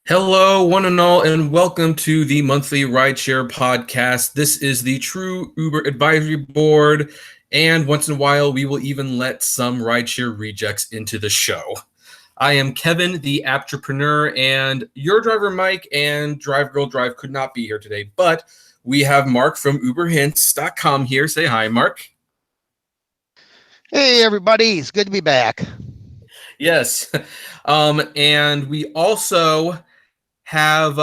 Hello, one and all, and welcome to the monthly Rideshare podcast. This is the True Uber Advisory Board, and once in a while, we will even let some Rideshare rejects into the show. I am Kevin, the entrepreneur, and your driver Mike and Drive Girl Drive could not be here today, but we have Mark from UberHints.com here. Say hi, Mark. Hey, everybody. It's good to be back. Yes. And we also have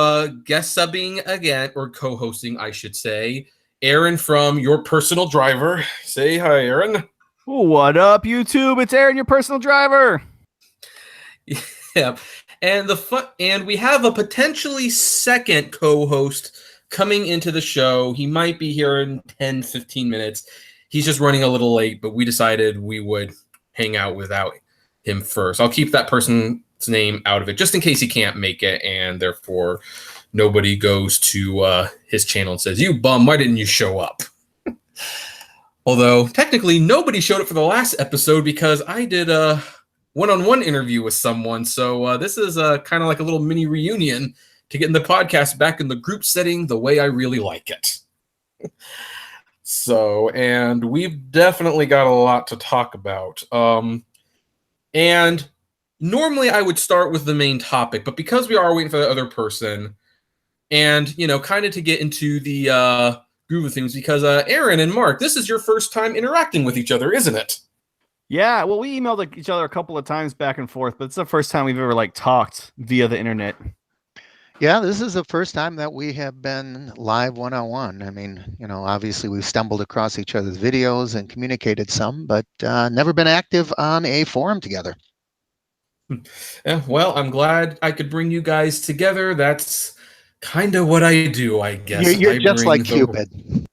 guest subbing again, or co-hosting, I should say, Aaron from Your Personal Driver. Say hi, Aaron. What up, YouTube? It's Aaron, your personal driver. Yeah, and we have a potentially second co-host coming into the show. He might be here in 10-15 minutes. He's just running a little late, but we decided we would hang out without him first. I'll keep that person's name out of it just in case he can't make it, and therefore nobody goes to his channel and says, "You bum, why didn't you show up?" Although technically nobody showed up for the last episode because I did a one-on-one interview with someone, so this is kind of like a little mini reunion to getting the podcast back in the group setting the way I really like it. So, and we've definitely got a lot to talk about. And normally I would start with the main topic, but because we are waiting for the other person and, kind of to get into the groove of things, because Aaron and Mark, this is your first time interacting with each other, isn't it? Yeah, well, we emailed each other a couple of times back and forth, but it's the first time we've ever talked via the internet. Yeah, this is the first time that we have been live one-on-one. I mean, obviously we've stumbled across each other's videos and communicated some, but never been active on a forum together. Yeah, well, I'm glad I could bring you guys together. That's kind of what I do, I guess. You're just like Cupid.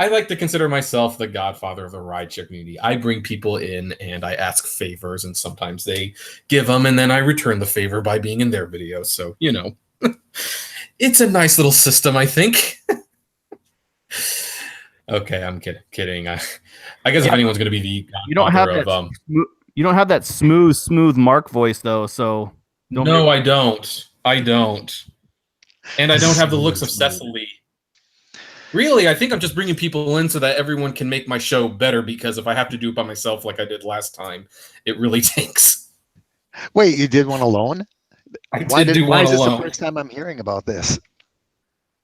I like to consider myself the godfather of the rideshare community. I bring people in and I ask favors, and sometimes they give them, and then I return the favor by being in their video. So, it's a nice little system, I think. Okay, I'm kidding. I guess if anyone's going to be the godfather you don't have that smooth Mark voice though, so no, I don't. And I don't have the looks of Cecily. Really, I think I'm just bringing people in so that everyone can make my show better, because if I have to do it by myself like I did last time, it really tanks. Wait, you did one alone? Why is this the first time I'm hearing about this?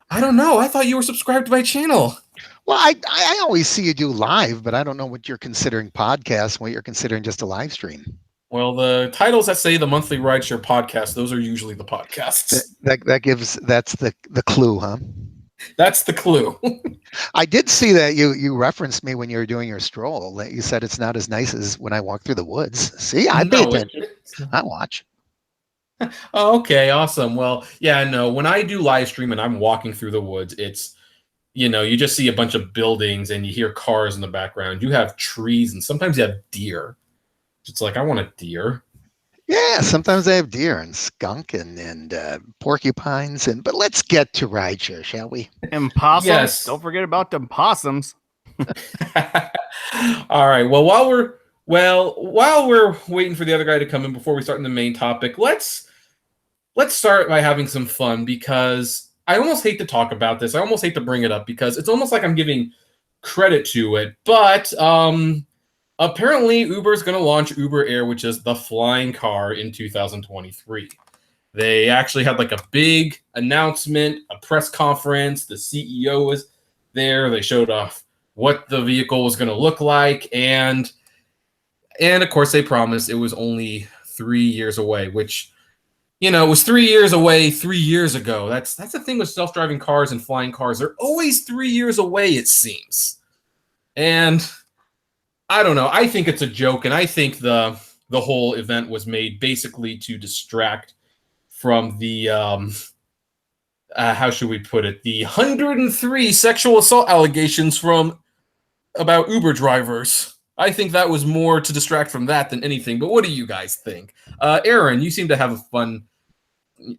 I don't know. I thought you were subscribed to my channel. Well, I always see you do live, but I don't know what you're considering podcast, what you're considering just a live stream. Well, the titles that say the monthly Rideshare podcast, those are usually the podcasts. That's the clue, huh? That's the clue. I did see that you referenced me when you were doing your stroll. That you said it's not as nice as when I walk through the woods. See, I pay attention. I watch. Oh, okay, awesome. Well, yeah, no, when I do live stream and I'm walking through the woods, it's, you just see a bunch of buildings and you hear cars in the background. You have trees and sometimes you have deer. It's like, I want a deer. Yeah, sometimes they have deer and skunk and porcupines. But let's get to rideshare, shall we? And possums. Yes. Don't forget about the possums. All right. Well, while we're waiting for the other guy to come in before we start in the main topic, let's start by having some fun, because I almost hate to talk about this. I almost hate to bring it up because it's almost like I'm giving credit to it. But apparently, Uber is going to launch Uber Air, which is the flying car, in 2023. They actually had a big announcement, a press conference. The CEO was there. They showed off what the vehicle was going to look like. And of course, they promised it was only 3 years away, which, it was 3 years away 3 years ago. That's the thing with self-driving cars and flying cars. They're always 3 years away, it seems. And I don't know. I think it's a joke, and I think the whole event was made basically to distract from the how should we put it? The 103 sexual assault allegations about Uber drivers. I think that was more to distract from that than anything. But what do you guys think? Aaron, you seem to have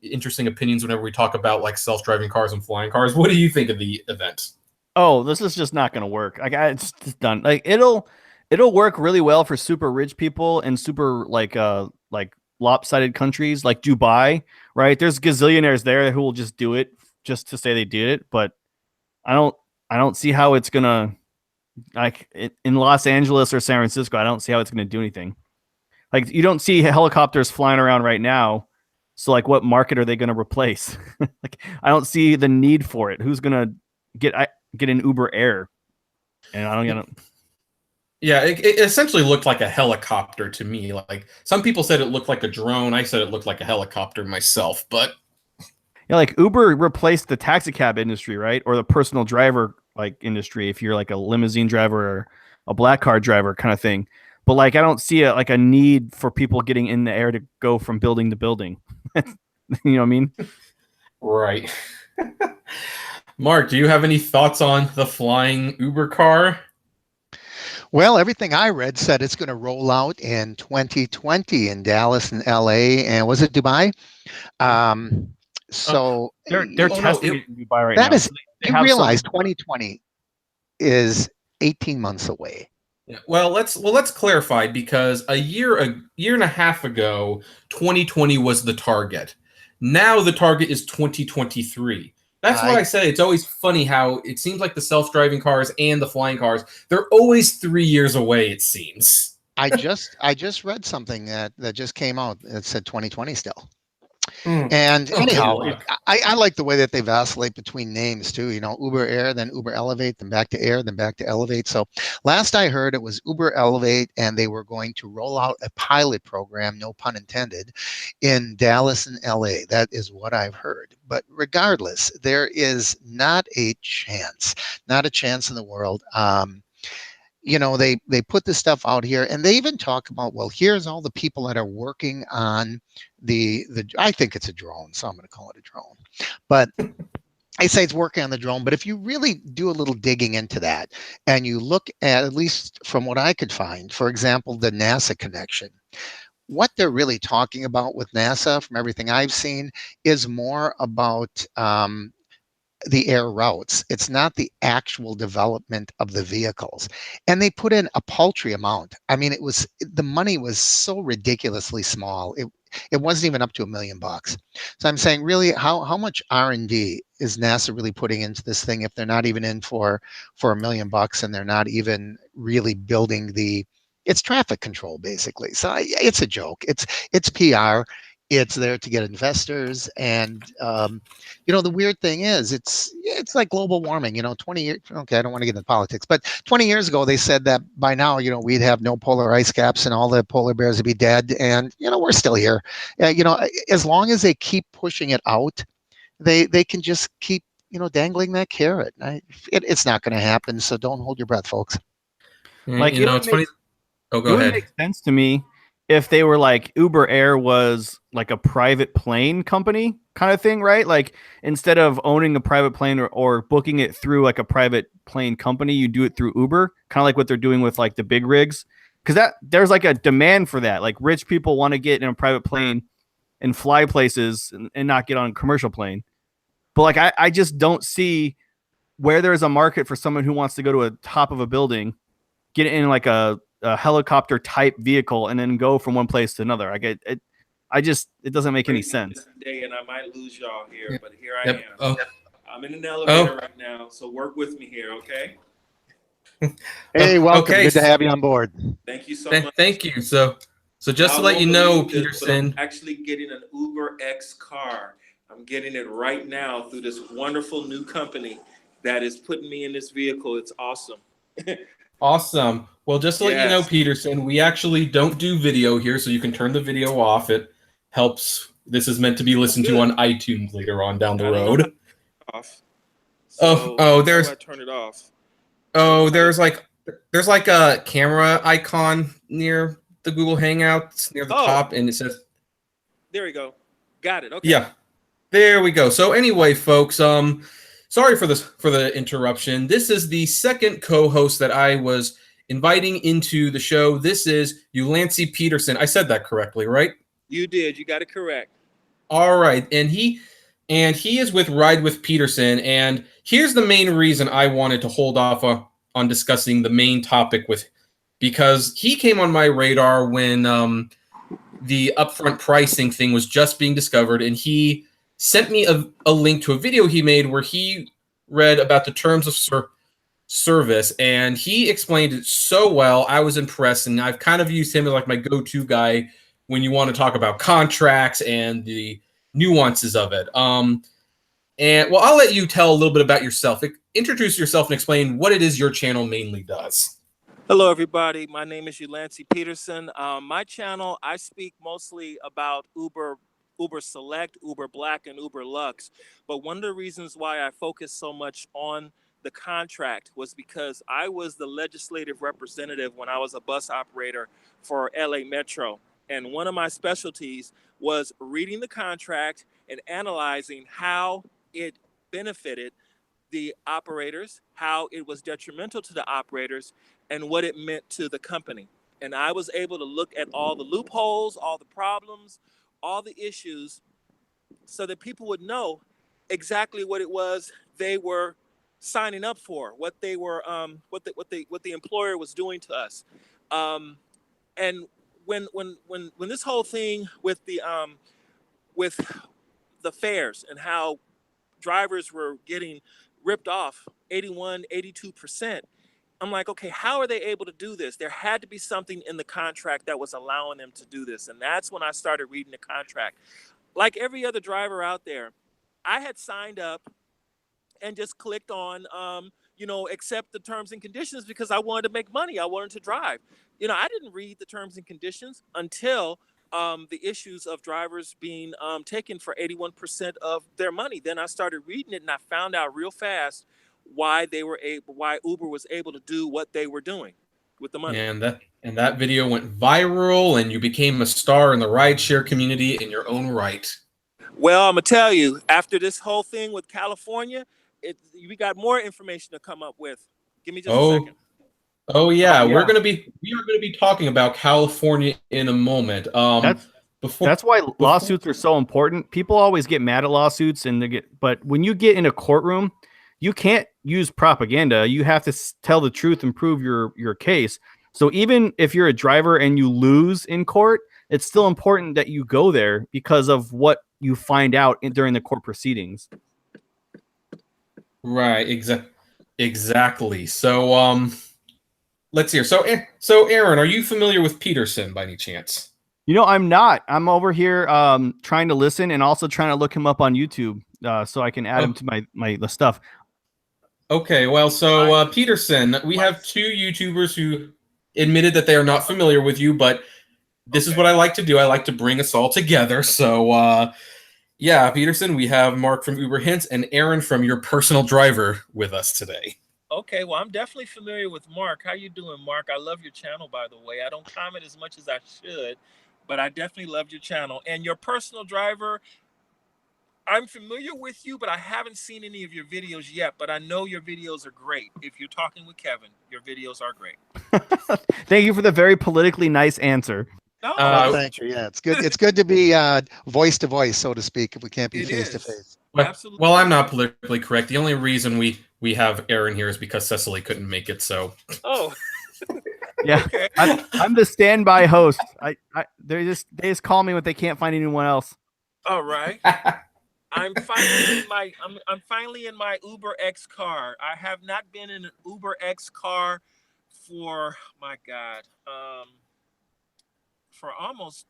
interesting opinions whenever we talk about self-driving cars and flying cars. What do you think of the event? Oh, this is just not going to work. It's just done. It'll work really well for super rich people and super lopsided countries like Dubai, right? There's gazillionaires there who will just do it just to say they did it, but I don't see how it's gonna, like, in Los Angeles or San Francisco. I don't see how it's gonna do anything. Like, you don't see helicopters flying around right now. So like, what market are they going to replace? Like, I don't see the need for it. Who's going to get an Uber Air? And I don't get it. Yeah, it essentially looked like a helicopter to me. Like, some people said it looked like a drone. I said it looked like a helicopter myself, but Yeah, like Uber replaced the taxi cab industry, right? Or the personal driver like industry, if you're like a limousine driver or a black car driver kind of thing. But like, I don't see a need for people getting in the air to go from building to building. You know what I mean? right. Mark, do you have any thoughts on the flying Uber car? Well, everything I read said it's going to roll out in 2020 in Dallas and LA, and was it Dubai? So They're Oh, no, testing it in Dubai right that now. is, So they you have realize some- 2020 is 18 months away. yeah. Well, let's clarify, because a year and a half ago, 2020 was the target. Now the target is 2023. That's why I say it's always funny how it seems like the self-driving cars and the flying cars, they're always 3 years away, it seems. I just read something that just came out that said 2020 still. Mm. And Oh, good anyhow, luck. I like the way that they vacillate between names too. You know, Uber Air, then Uber Elevate, then back to Air, then back to Elevate. So last I heard, it was Uber Elevate, and they were going to roll out a pilot program, no pun intended, in Dallas and LA. That is what I've heard. But regardless, there is not a chance in the world. You know, they put this stuff out here, and they even talk about, well, here's all the people that are working on the I think it's a drone, so I'm going to call it a drone, but I say it's working on the drone. But if you really do a little digging into that, and you look at least from what I could find, for example, the NASA connection, what they're really talking about with NASA, from everything I've seen, is more about the air routes. It's not the actual development of the vehicles. And they put in a paltry amount. I mean, the money was so ridiculously small. It wasn't even up to $1 million. So I'm saying, really, how much R&D is NASA really putting into this thing if they're not even in for $1 million, and they're not even really building it's traffic control, basically. So it's a joke. It's PR. It's there to get investors. And you know, the weird thing is, it's like global warming. You know, 20 years. Okay, I don't want to get into politics, but 20 years ago they said that by now, you know, we'd have no polar ice caps and all the polar bears would be dead. And you know, we're still here. You know, as long as they keep pushing it out, they can just keep, you know, dangling that carrot. It's not going to happen. So don't hold your breath, folks. Like, you know, it's funny. Oh, It go would ahead. make sense to me if they were like, Uber Air was like a private plane company kind of thing, right? Like, instead of owning a private plane or booking it through like a private plane company, you do it through Uber, kind of like what they're doing with like the big rigs. Because there's like a demand for that. Like, rich people want to get in a private plane and fly places and not get on a commercial plane. But like, I just don't see where there's a market for someone who wants to go to a top of a building, get in like a helicopter type vehicle, and then go from one place to another. It doesn't make any sense. Day, and I might lose y'all here, but here I Yep. am. Oh. I'm in an elevator right now, so work with me here, okay? Hey, welcome. Okay. Good to have you on board. Thank you so much. Thank you. So just Y'all to let you won't know, believe this, but I'm Peterson. actually getting an Uber X car. I'm getting it right now through this wonderful new company that is putting me in this vehicle. It's awesome. Awesome. Well, just to let you know, Yes. Peterson, we actually don't do video here, so you can turn the video off. It helps. This is meant to be listened to on iTunes later on down the I don't know road. how to turn it off. So Oh, how there's do I turn it off? there's like a camera icon near the Google Hangouts near the top, and it says, There we go. Got it. Okay. yeah, there we go. So anyway, folks, sorry for the interruption. This is the second co-host that I was inviting into the show. This is Ulancy Peterson. I said that correctly, right? You did. You got it correct. All right, and he is with Ride with Peterson, and here's the main reason I wanted to hold off on discussing the main topic because he came on my radar when the upfront pricing thing was just being discovered, and he sent me a link to a video he made where he read about the terms of service, and he explained it so well. I was impressed, and I've kind of used him as like my go-to guy when you want to talk about contracts and the nuances of it. And well, I'll let you tell a little bit about yourself. Introduce yourself and explain what it is your channel mainly does. Hello, everybody. My name is Ulancy Peterson. My channel, I speak mostly about Uber Select, Uber Black, and Uber Lux. But one of the reasons why I focus so much on the contract was because I was the legislative representative when I was a bus operator for LA Metro. And one of my specialties was reading the contract and analyzing how it benefited the operators, how it was detrimental to the operators, and what it meant to the company. And I was able to look at all the loopholes, all the problems, all the issues, so that people would know exactly what it was they were signing up for, what they were, what the employer was doing to us. And when this whole thing with the fares and how drivers were getting ripped off 81, 82%. I'm like, okay, how are they able to do this? There had to be something in the contract that was allowing them to do this. And that's when I started reading the contract. Like every other driver out there, I had signed up and just clicked on, accept the terms and conditions because I wanted to make money. I wanted to drive. I didn't read the terms and conditions until the issues of drivers being taken for 81% of their money. Then I started reading it and I found out real fast why Uber was able to do what they were doing with the money. And that video went viral, and you became a star in the rideshare community in your own right. Well, I'm gonna tell you, after this whole thing with California, we got more information to come up with. Give me just a second. Oh yeah, we are going to be talking about California in a moment. That's why lawsuits are so important. People always get mad at lawsuits, but when you get in a courtroom, you can't use propaganda. You have to tell the truth and prove your case. So even if you're a driver and you lose in court, it's still important that you go there because of what you find out during the court proceedings. Right. Exactly. So let's hear. So Aaron, are you familiar with Peterson by any chance? I'm not. I'm over here trying to listen and also trying to look him up on YouTube so I can add him to the stuff. Okay, well, so Peterson, we have two YouTubers who admitted that they are not familiar with you, but this is what I like to do. I like to bring us all together. So, yeah, Peterson, we have Mark from Uber Hints and Aaron from Your Personal Driver with us today. Okay, well, I'm definitely familiar with Mark. How you doing, Mark? I love your channel, by the way. I don't comment as much as I should, but I definitely loved your channel. And Your Personal Driver, I'm familiar with you, but I haven't seen any of your videos yet, but I know your videos are great. If you're talking with Kevin, your videos are great. Thank you for the very politically nice answer. Thank you. Yeah, it's good. It's good to be voice to voice, so to speak, if we can't be face to face. Absolutely. Well, I'm not politically correct. The only reason we have Aaron here is because Cecily couldn't make it, so. Oh. Yeah, okay. I'm the standby host. They just call me when they can't find anyone else. All right. I'm finally in my Uber X car. I have not been in an Uber X car for almost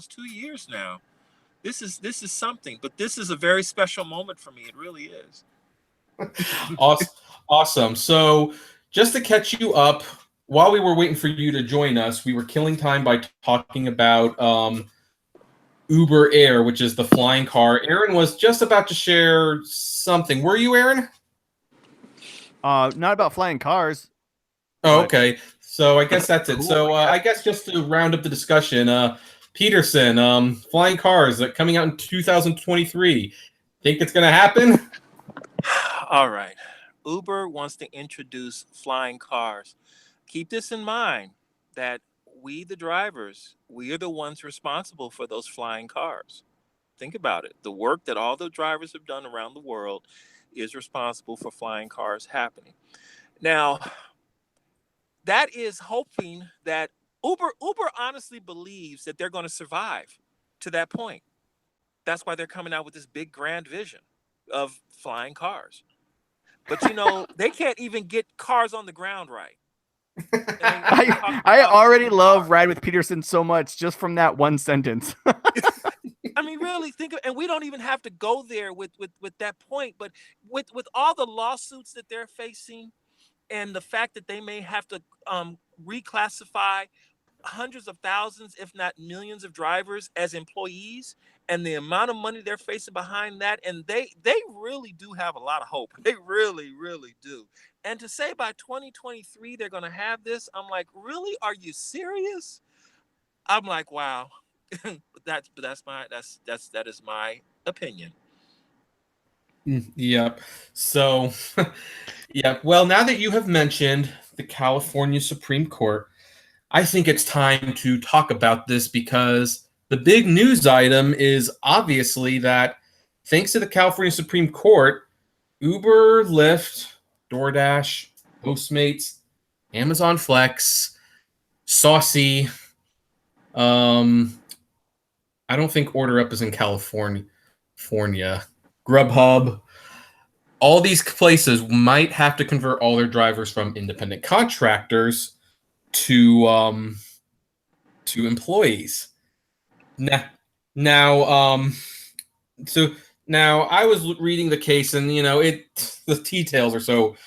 2 years now. This is something, but this is a very special moment for me. It really is. Awesome. So just to catch you up, while we were waiting for you to join us, we were killing time by talking about Uber Air, which is the flying car. Aaron was just about to share something. Were you, Aaron? Not about flying cars. Oh, okay. So I guess that's it. Cool. So I guess just to round up the discussion, Peterson, flying cars coming out in 2023. Think it's going to happen? All right. Uber wants to introduce flying cars. Keep this in mind that we, the drivers, we are the ones responsible for those flying cars. Think about it. The work that all the drivers have done around the world is responsible for flying cars happening. Now, that is hoping that Uber honestly believes that they're going to survive to that point. That's why they're coming out with this big grand vision of flying cars. But they can't even get cars on the ground right. I already love Ride with Peterson so much just from that one sentence. I mean, really think of, and we don't even have to go there with that point, but with all the lawsuits that they're facing and the fact that they may have to reclassify hundreds of thousands, if not millions of drivers as employees, and the amount of money they're facing behind that, and they really do have a lot of hope. They really, really do. And to say by 2023 they're going to have this, I'm like, really? Are you serious? I'm like, wow. That is my opinion. Yep. So, yeah. Well, now that you have mentioned the California Supreme Court, I think it's time to talk about this because the big news item is obviously that thanks to the California Supreme Court, Uber, Lyft, DoorDash, Postmates, Amazon Flex, Saucy, I don't think OrderUp is in California, Grubhub, all these places might have to convert all their drivers from independent contractors to employees. So now I was reading the case, and the details are so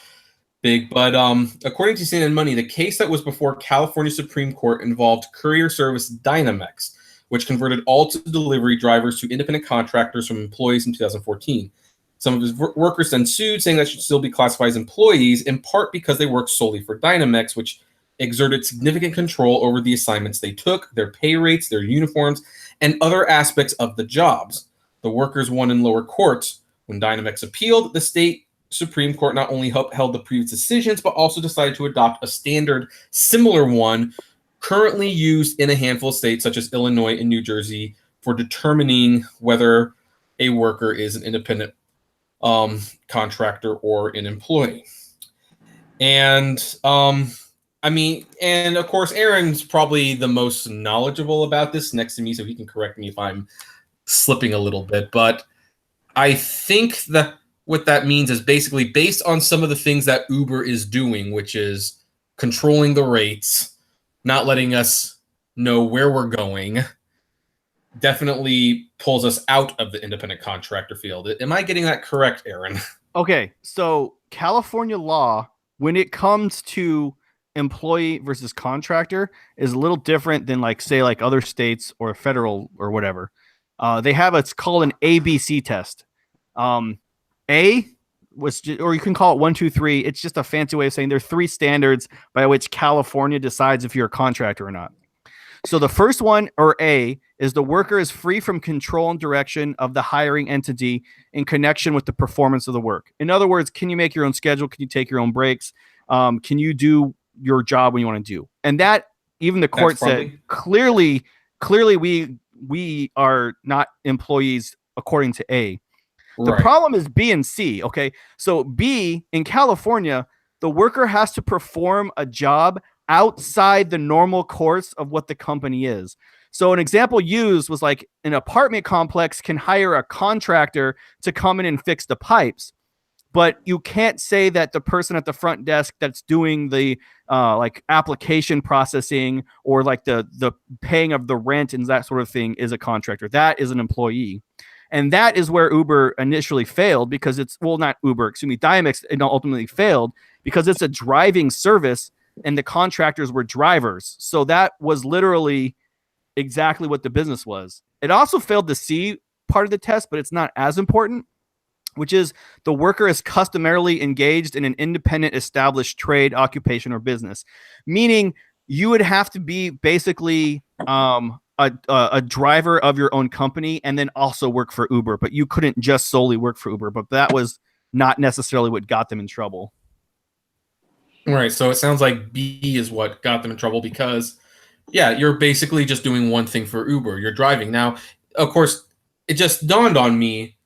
big, but according to CNN Money, the case that was before California Supreme Court involved courier service Dynamex, which converted all delivery drivers to independent contractors from employees in 2014. Some of his workers then sued, saying that should still be classified as employees, in part because they worked solely for Dynamex, which exerted significant control over the assignments they took, their pay rates, their uniforms, and other aspects of the jobs. The workers won in lower courts. When Dynamex appealed, the state Supreme Court not only upheld the previous decisions, but also decided to adopt a standard similar one currently used in a handful of states, such as Illinois and New Jersey, for determining whether a worker is an independent contractor or an employee. And and of course, Aaron's probably the most knowledgeable about this next to me, so he can correct me if I'm slipping a little bit. But I think that what that means is basically based on some of the things that Uber is doing, which is controlling the rates, not letting us know where we're going, definitely pulls us out of the independent contractor field. Am I getting that correct, Aaron? Okay, so California law, when it comes to employee versus contractor, is a little different than say other states or federal or whatever. They have it's called an ABC test. A was, or you can call it 1, 2, 3. It's just a fancy way of saying there are 3 standards by which California decides if you're a contractor or not. So the first one, or A, is the worker is free from control and direction of the hiring entity in connection with the performance of the work. In other words, can you make your own schedule? Can you take your own breaks? Can you do your job when you want to do? And that, even the court said clearly we are not employees according to A. The problem is B and C. Okay, so B, in California, the worker has to perform a job outside the normal course of what the company is. So an example used was an apartment complex can hire a contractor to come in and fix the pipes, but you can't say that the person at the front desk that's doing the application processing or the paying of the rent and that sort of thing is a contractor. That is an employee. And that is where Uber initially failed because Dynamex ultimately failed because it's a driving service and the contractors were drivers. So that was literally exactly what the business was. It also failed the C part of the test, but it's not as important, which is the worker is customarily engaged in an independent established trade, occupation, or business, meaning you would have to be basically a driver of your own company and then also work for Uber, but you couldn't just solely work for Uber. But that was not necessarily what got them in trouble. Right. So it sounds like B is what got them in trouble because, yeah, you're basically just doing one thing for Uber. You're driving. Now, of course, it just dawned on me.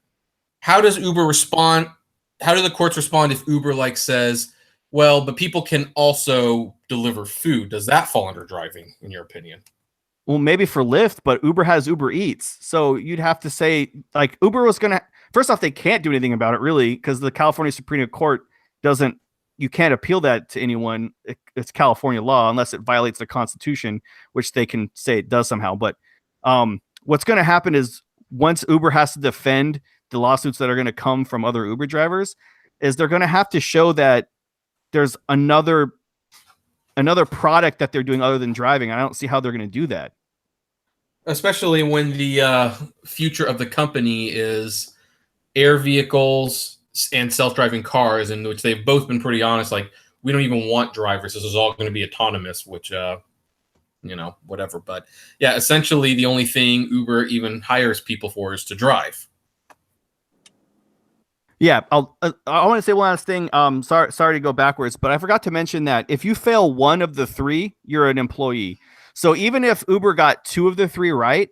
How does Uber respond? How do the courts respond if Uber says, well, but people can also deliver food. Does that fall under driving, in your opinion? Well, maybe for Lyft, but Uber has Uber Eats. So you'd have to say, like, Uber was going to, first off, they can't do anything about it, really, because the California Supreme Court doesn't, you can't appeal that to anyone. It's California law unless it violates the Constitution, which they can say it does somehow. But what's going to happen is once Uber has to defend the lawsuits that are going to come from other Uber drivers, is they're going to have to show that there's another product that they're doing other than driving. I don't see how they're going to do that. Especially when the future of the company is air vehicles and self-driving cars, in which they've both been pretty honest, like, we don't even want drivers. This is all going to be autonomous, which, whatever. But yeah, essentially the only thing Uber even hires people for is to drive. Yeah, I want to say one last thing. Sorry to go backwards, but I forgot to mention that if you fail one of the three, you're an employee. So even if Uber got two of the three right,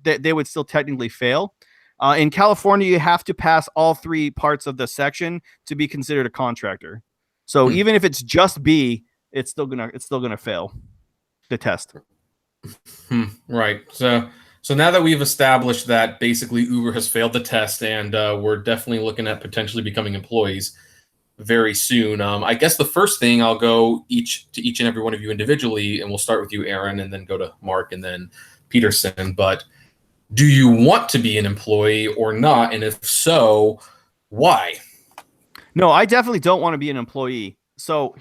they would still technically fail. In California, you have to pass all three parts of the section to be considered a contractor. So even if it's just B, it's still gonna fail the test. Right. So now that we've established that basically Uber has failed the test, and we're definitely looking at potentially becoming employees very soon. I guess the first thing, I'll go to each and every one of you individually, and we'll start with you, Aaron, and then go to Mark, and then Peterson. But do you want to be an employee or not? And if so, why? No, I definitely don't want to be an employee. So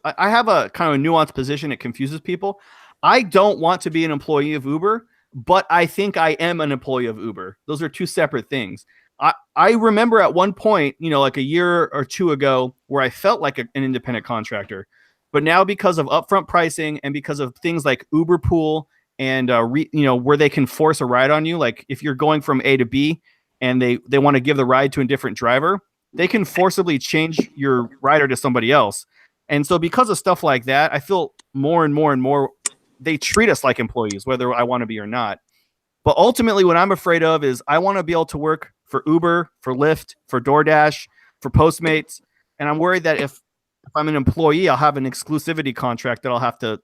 I have a kind of a nuanced position. It confuses people. I don't want to be an employee of Uber, but I think I am an employee of Uber. Those are two separate things. I remember at one point, like a year or two ago, where I felt like an independent contractor. But now, because of upfront pricing and because of things like Uber Pool and where they can force a ride on you, like if you're going from A to B and they want to give the ride to a different driver, they can forcibly change your rider to somebody else. And so because of stuff like that, I feel more and more and more they treat us like employees, whether I want to be or not. But ultimately, what I'm afraid of is I want to be able to work for Uber, for Lyft, for DoorDash, for Postmates. And I'm worried that if I'm an employee, I'll have an exclusivity contract that I'll have to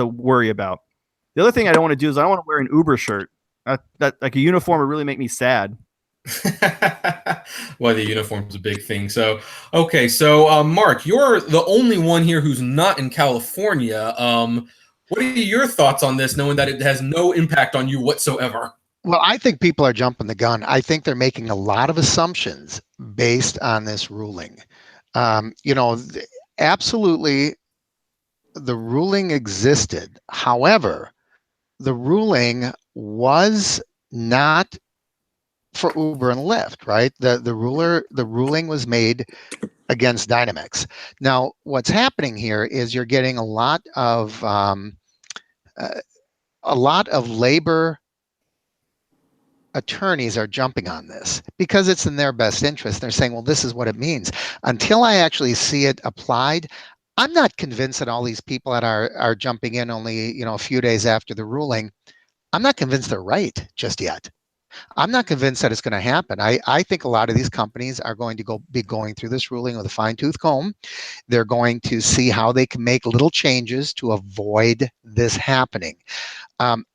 worry about. The other thing I don't want to do is I don't want to wear an Uber shirt. That like a uniform would really make me sad. Well, the uniform is a big thing. So, okay. So, Mark, you're the only one here who's not in California. What are your thoughts on this, knowing that it has no impact on you whatsoever? Well, I think people are jumping the gun. I think they're making a lot of assumptions based on this ruling. Absolutely, the ruling existed. However, the ruling was not for Uber and Lyft, right? The ruling was made against Dynamex. Now, what's happening here is you're getting a lot of labor attorneys are jumping on this because it's in their best interest. They're saying, well, this is what it means. Until I actually see it applied, I'm not convinced that all these people that are jumping in only a few days after the ruling, I'm not convinced they're right just yet. I'm not convinced that it's going to happen. I think a lot of these companies are going to be going through this ruling with a fine-tooth comb. They're going to see how they can make little changes to avoid this happening.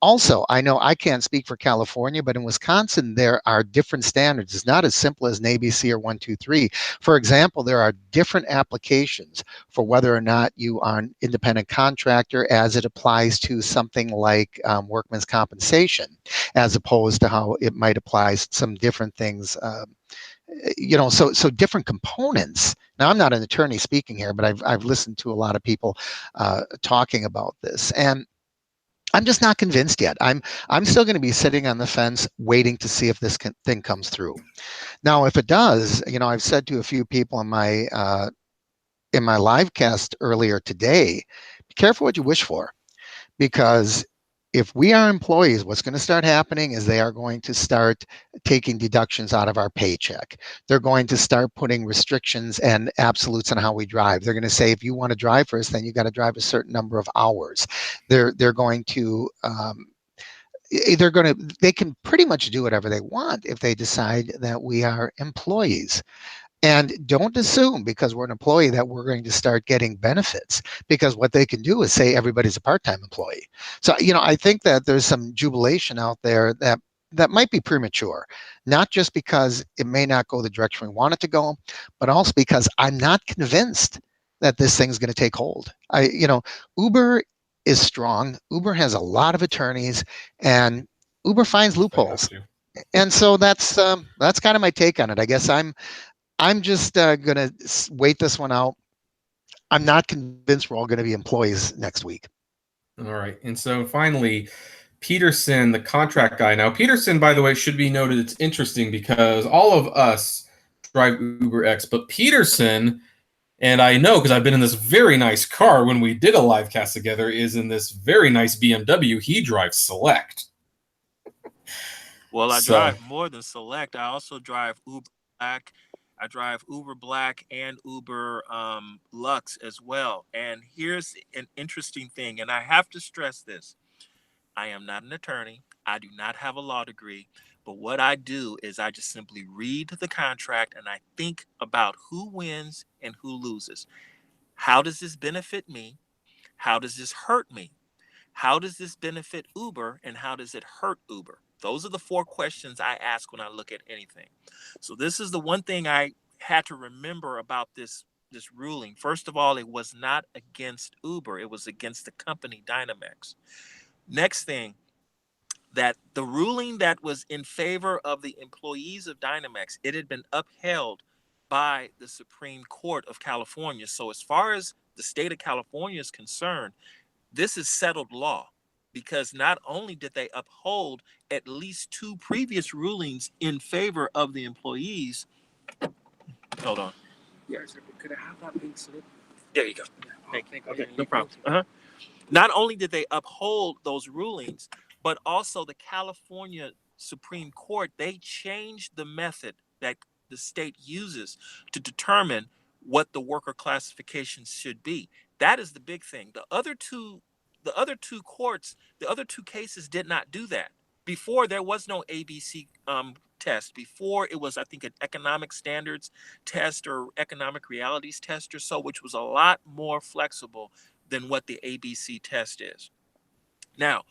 Also, I know I can't speak for California, but in Wisconsin, there are different standards. It's not as simple as an ABC or 1, 2, 3. For example, there are different applications for whether or not you are an independent contractor as it applies to something like workman's compensation, as opposed to how it might apply to some different things. So different components. Now, I'm not an attorney speaking here, but I've listened to a lot of people talking about this, and I'm just not convinced yet. I'm still going to be sitting on the fence waiting to see if this thing comes through. Now, if it does, I've said to a few people in my live cast earlier today, be careful what you wish for, because if we are employees, what's going to start happening is they are going to start taking deductions out of our paycheck. They're going to start putting restrictions and absolutes on how we drive. They're going to say, if you want to drive for us, then you got to drive a certain number of hours. They're going to they can pretty much do whatever they want if they decide that we are employees. And don't assume because we're an employee that we're going to start getting benefits, because what they can do is say everybody's a part-time employee. So, I think that there's some jubilation out there that might be premature, not just because it may not go the direction we want it to go, but also because I'm not convinced that this thing's going to take hold. Uber is strong. Uber has a lot of attorneys, and Uber finds They have loopholes. to. And so that's kind of my take on it. I guess I'm just gonna wait this one out. I'm not convinced we're all going to be employees next week. All right. And so finally, Peterson, the contract guy. Now, Peterson, by the way, should be noted. It's interesting because all of us drive Uber X, but Peterson, and I know because I've been in this very nice car when we did a live cast together, is in this very nice BMW. He drives Select. Well, I So, drive more than Select. I also drive Uber Black. I drive Uber Black and Uber Lux as well. And here's an interesting thing, and I have to stress this. I am not an attorney. I do not have a law degree. But what I do is I just simply read the contract and I think about who wins and who loses. How does this benefit me? How does this hurt me? How does this benefit Uber and how does it hurt Uber? Those are the four questions I ask when I look at anything. So this is the one thing I had to remember about this ruling. First of all, it was not against Uber. It was against the company Dynamex. Next thing, that the ruling that was in favor of the employees of Dynamex, it had been upheld by the Supreme Court of California. So as far as the state of California is concerned, this is settled law, because not only did they uphold at least two previous rulings in favor of the employees. Hold on. Yeah, could I have that pink slip? There you go. Thank you. Okay, no problem. Not only did they uphold those rulings, but also the California Supreme Court, they changed the method that the state uses to determine what the worker classifications should be. That is the big thing. The other two cases did not do that. Before, there was no ABC test. Before, it was, I think, an economic standards test or economic realities test or so, which was a lot more flexible than what the ABC test is. Now,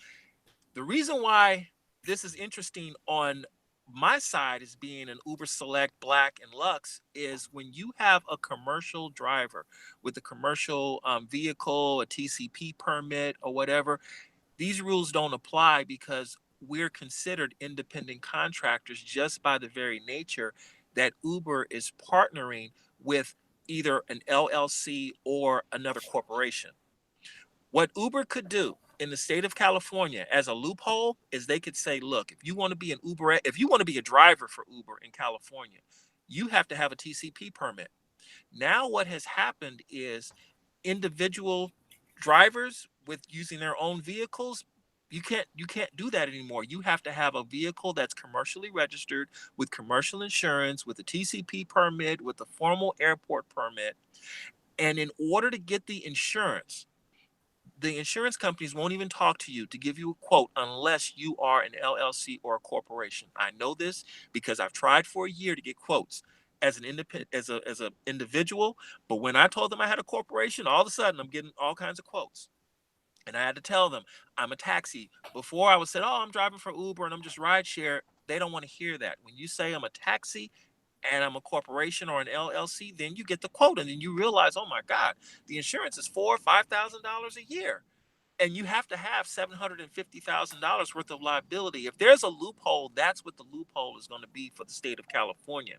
the reason why this is interesting on my side as being an Uber Select, Black, and Lux is when you have a commercial driver with a commercial vehicle, a TCP permit, or whatever, these rules don't apply because we're considered independent contractors just by the very nature that Uber is partnering with either an LLC or another corporation. What Uber could do in the state of California as a loophole is they could say, look, if you want to be an Uber, if you want to be a driver for Uber in California, you have to have a TCP permit. Now what has happened is individual drivers with using their own vehicles, you can't do that anymore. You have to have a vehicle that's commercially registered with commercial insurance, with a TCP permit, with a formal airport permit. And in order to get the insurance companies won't even talk to you to give you a quote unless you are an LLC or a corporation. I know this because I've tried for a year to get quotes as an independent, as a individual. But when I told them I had a corporation, all of a sudden I'm getting all kinds of quotes. And I had to tell them I'm a taxi. Before I was said, oh, I'm driving for Uber and I'm just rideshare. They don't want to hear that. When you say I'm a taxi and I'm a corporation or an LLC, then you get the quote, and then you realize, oh my God, the insurance is $4,000 or $5,000 a year, and you have to have $750,000 worth of liability. If there's a loophole, that's what the loophole is going to be for the state of California.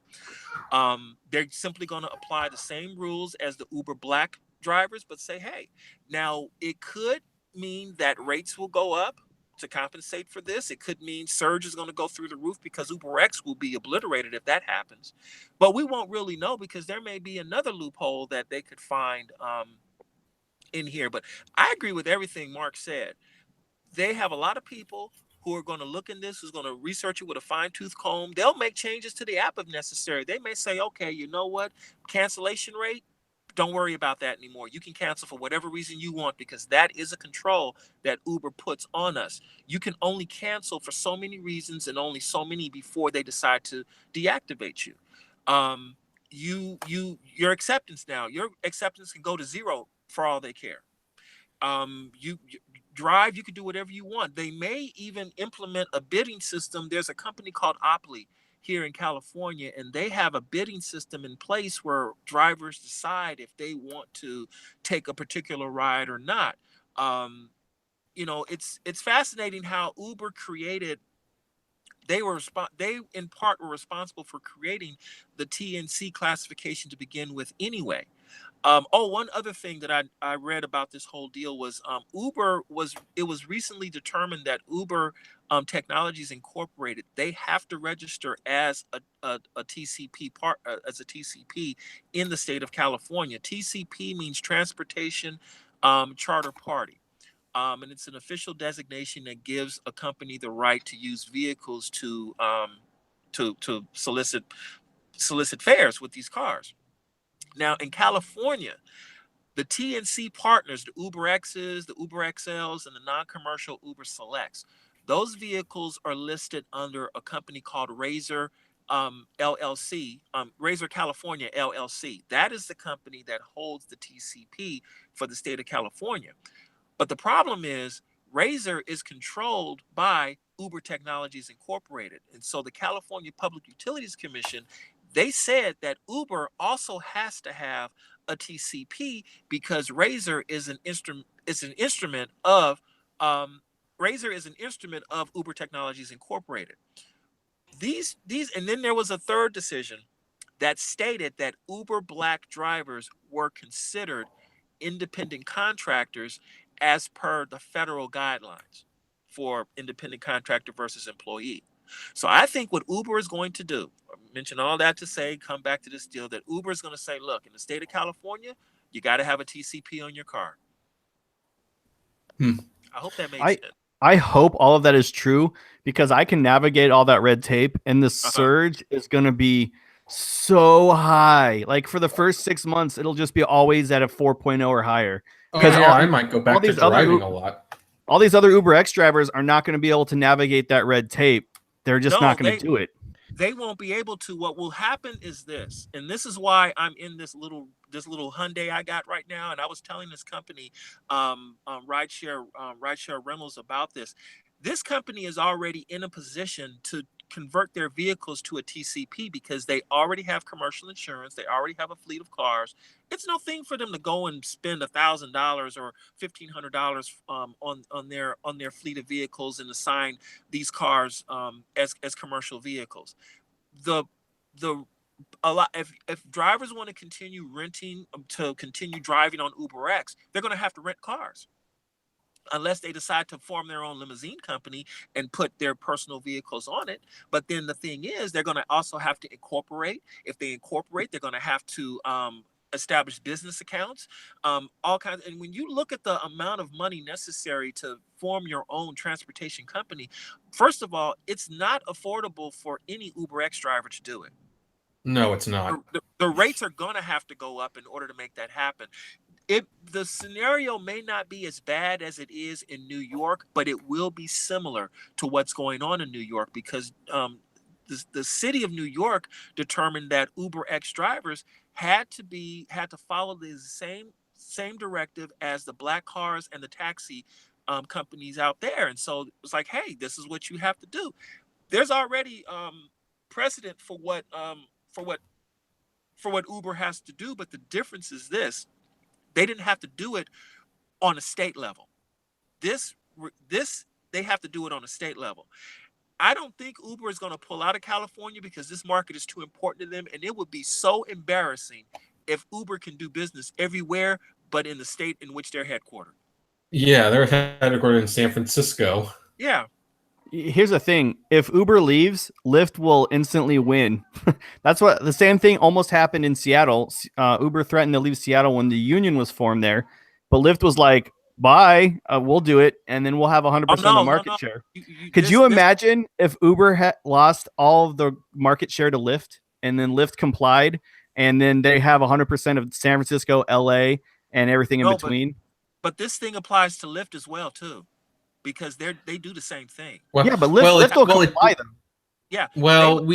They're simply going to apply the same rules as the Uber Black drivers, but say, hey, now it could mean that rates will go up to compensate for this. It could mean surge is going to go through the roof because Uber X will be obliterated if that happens. But we won't really know because there may be another loophole that they could find in here. But I agree with everything Mark said. They have a lot of people who are going to look in this, who's going to research it with a fine-tooth comb. They'll make changes to the app if necessary. They may say, okay, you know what? Cancellation rate, don't worry about that anymore. You can cancel for whatever reason you want because that is a control that Uber puts on us. You can only cancel for so many reasons and only so many before they decide to deactivate you. your acceptance can go to zero for all they care. You drive, you can do whatever you want. They may even implement a bidding system. There's a company called Opley here in California, and they have a bidding system in place where drivers decide if they want to take a particular ride or not. It's fascinating how Uber created. They in part were responsible for creating the TNC classification to begin with anyway. One other thing that I read about this whole deal was it was recently determined that Uber Technologies Incorporated, they have to register as a TCP as a TCP in the state of California. TCP means Transportation Charter Party. And it's an official designation that gives a company the right to use vehicles to solicit fares with these cars. Now, in California, the TNC partners, the Uber X's, the Uber XLs, and the non-commercial Uber Selects, those vehicles are listed under a company called Razor LLC, Razor California LLC. That is the company that holds the TCP for the state of California. But the problem is Razor is controlled by Uber Technologies Incorporated. And so the California Public Utilities Commission, they said that Uber also has to have a TCP because Razor is an instrument of Uber Technologies Incorporated. These and then there was a third decision that stated that Uber Black drivers were considered independent contractors as per the federal guidelines for independent contractor versus employee. So I think what Uber is going to do, I mentioned all that to say, come back to this deal, that Uber is going to say, look, in the state of California, you got to have a TCP on your car. I hope that makes sense. I hope all of that is true because I can navigate all that red tape and the surge is going to be so high. Like for the first 6 months, it'll just be always at a 4.0 or higher. Because I might go back to driving a lot. All these other Uber X drivers are not going to be able to navigate that red tape. They're just not going to do it. They won't be able to. What will happen is this, and this is why I'm in this little Hyundai I got right now. And I was telling this company, Rideshare Rentals, about this. This company is already in a position to convert their vehicles to a TCP because they already have commercial insurance. They already have a fleet of cars. It's no thing for them to go and spend $1,000 or $1,500 on their fleet of vehicles and assign these cars as commercial vehicles. If drivers want to continue driving on Uber X, they're going to have to rent cars. Unless they decide to form their own limousine company and put their personal vehicles on it. But then the thing is, they're going to also have to incorporate. If they incorporate, they're going to have to establish business accounts, all kinds. And when you look at the amount of money necessary to form your own transportation company, first of all, it's not affordable for any Uber X driver to do it. No, it's not. The rates are going to have to go up in order to make that happen. The scenario may not be as bad as it is in New York, but it will be similar to what's going on in New York because the city of New York determined that Uber X drivers had to follow the same directive as the black cars and the taxi companies out there. And so it was like, hey, this is what you have to do. There's already precedent for what Uber has to do, but the difference is this. They didn't have to do it on a state level. This they have to do it on a state level. I don't think Uber is going to pull out of California because this market is too important to them, and it would be so embarrassing if Uber can do business everywhere but in the state in which they're headquartered. Yeah, they're headquartered in San Francisco. Yeah. Here's the thing. If Uber leaves, Lyft will instantly win. That's what the same thing almost happened in Seattle. Uber threatened to leave Seattle when the union was formed there, but Lyft was like, bye, we'll do it. And then we'll have 100% of the market share. Could you imagine if Uber had lost all of the market share to Lyft and then Lyft complied and then they have 100% of San Francisco, LA, and everything in between? But this thing applies to Lyft as well, too. Because they do the same thing. Well, yeah, but Lyft will comply them. Yeah. Well,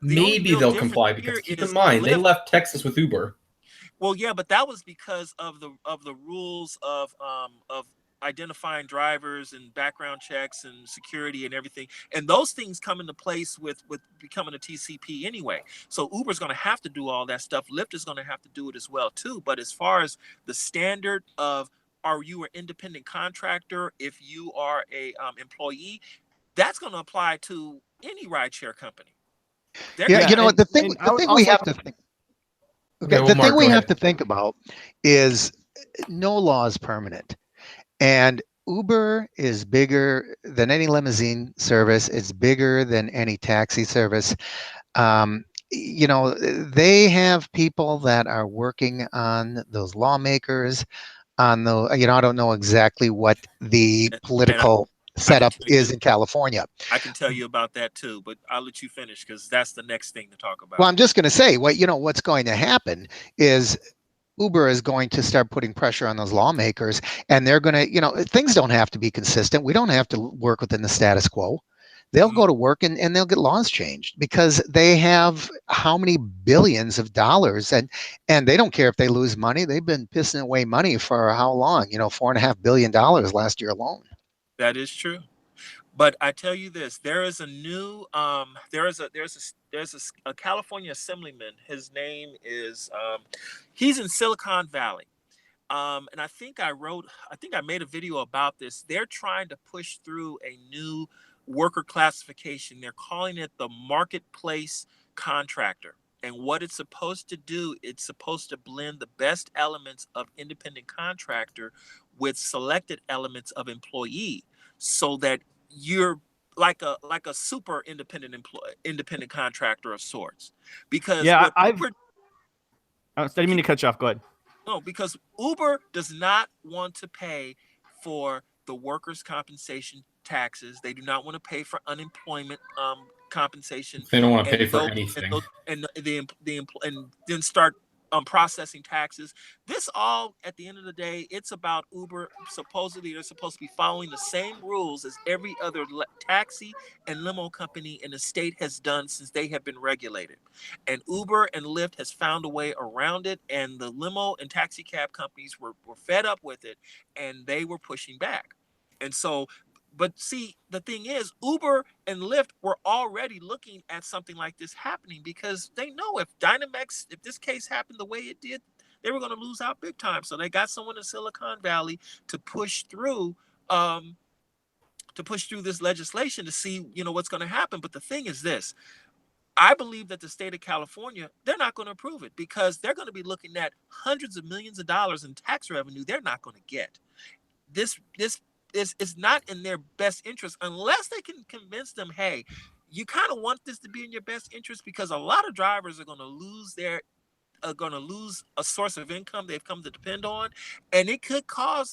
maybe real they'll difference comply because here keep in is mind they Lyft. left Texas with Uber. Well, yeah, but that was because of the rules of identifying drivers and background checks and security and everything, and those things come into place with becoming a TCP anyway. So Uber's going to have to do all that stuff. Lyft is going to have to do it as well too. But as far as the standard of, are you an independent contractor? If you are a employee, that's going to apply to any rideshare company. They're Yeah, gonna you know have what, and the I would thing we also have like to think, Okay, okay, well, the thing Mark, we go have ahead. to think about is no law is permanent. And Uber is bigger than any limousine service. It's bigger than any taxi service. You know, they have people that are working on those lawmakers, on the, you know, I don't know exactly what the and political I can setup tell is you. in California. I can tell you about that too, but I'll let you finish because that's the next thing to talk Well, about. I'm just going to say, what, you know, what's going to happen is Uber is going to start putting pressure on those lawmakers, and they're going to, you know, things don't have to be consistent. We don't have to work within the status quo. They'll Mhm. go to work and they'll get laws changed because they have how many billions of dollars, and they don't care if they lose money. They've been pissing away money for how long? You know, $4.5 billion last year alone. That is true. But I tell you this, there is a new there's a California assemblyman. His name is he's in Silicon Valley. And I think I made a video about this. They're trying to push through a new worker classification. They're calling it the marketplace contractor. And what it's supposed to do, it's supposed to blend the best elements of independent contractor with selected elements of employee, so that you're like a super independent contractor of sorts. Because yeah, what I've Uber I didn't mean to cut you off. Go ahead. no, because Uber does not want to pay for the workers' compensation taxes. They do not want to pay for unemployment compensation, They don't want to and pay for those and anything. those and then start processing taxes. This all, at the end of the day, it's about Uber. Supposedly, they're supposed to be following the same rules as every other taxi and limo company in the state has done since they have been regulated. And Uber and Lyft has found a way around it, and the limo and taxi cab companies were fed up with it, and they were pushing back. And so, but see, the thing is, Uber and Lyft were already looking at something like this happening, because they know if this case happened the way it did, they were going to lose out big time. So they got someone in Silicon Valley to push through um, this legislation to see, what's going to happen. But the thing is this: I believe that the state of California, they're not going to approve it, because they're going to be looking at hundreds of millions of dollars in tax revenue they're not going to get. This is not in their best interest, unless they can convince them, hey, you kind of want this to be in your best interest, because a lot of drivers are going to lose a source of income they've come to depend on, and it could cause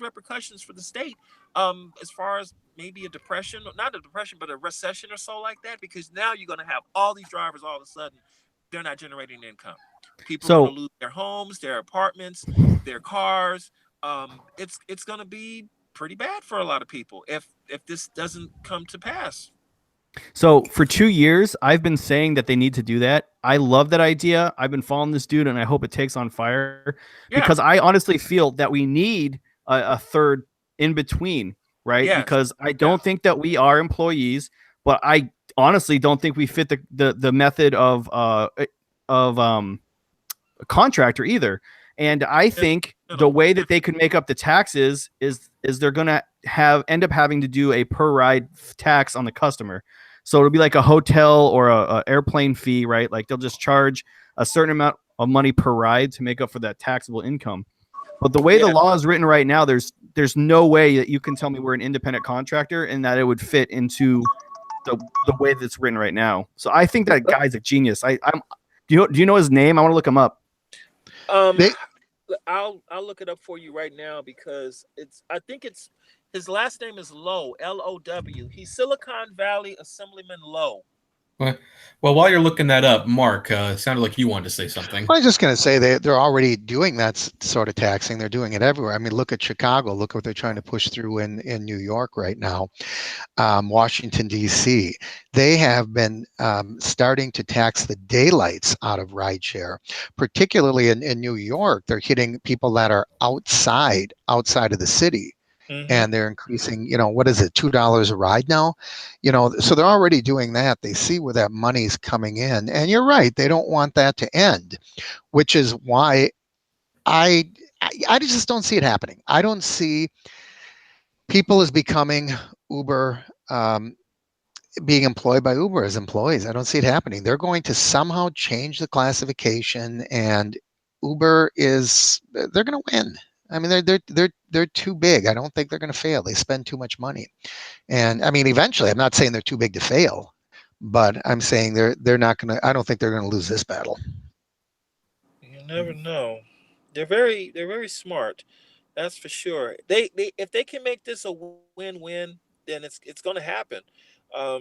repercussions for the state, as far as maybe a depression, not a depression, but a recession or so like that, because now you're going to have all these drivers, all of a sudden they're not generating income. People are going So to lose their homes, their apartments, their cars. It's going to be pretty bad for a lot of people if this doesn't come to pass. So for 2 years, I've been saying that they need to do that. I love that idea. I've been following this dude, and I hope it takes on fire, Yeah. because I honestly feel that we need a third in between, right? Yes. Because I don't think that we are employees, but I honestly don't think we fit the method of a contractor either. And I think the way that they could make up the taxes is they're gonna end up having to do a per ride tax on the customer. So it'll be like a hotel or a airplane fee, right? Like they'll just charge a certain amount of money per ride to make up for that taxable income. But the way the Yeah. law is written right now, there's no way that you can tell me we're an independent contractor and that it would fit into the way that's written right now. So I think that guy's a genius. Do you know his name? I want to look him up. They, I'll look it up for you right now, because I think it's his last name is Low, Low. He's Silicon Valley Assemblyman Low. Well, while you're looking that up, Mark, sounded like you wanted to say something. I was just going to say they're already doing that sort of taxing. They're doing it everywhere. I mean, look at Chicago. Look what they're trying to push through in New York right now. Washington, D.C. They have been starting to tax the daylights out of rideshare, particularly in New York. They're hitting people that are outside of the city. And they're increasing, what is it, $2 a ride now? So they're already doing that. They see where that money's coming in. And you're right, they don't want that to end, which is why I just don't see it happening. I don't see people as becoming Uber, being employed by Uber as employees. I don't see it happening. They're going to somehow change the classification, and they're going to win. I mean, they're too big. I don't think they're going to fail. They spend too much money, and I mean, eventually, I'm not saying they're too big to fail, but I'm saying they're not going to. I don't think they're going to lose this battle. You never know. They're very smart. That's for sure. They if they can make this a win-win, then it's going to happen. I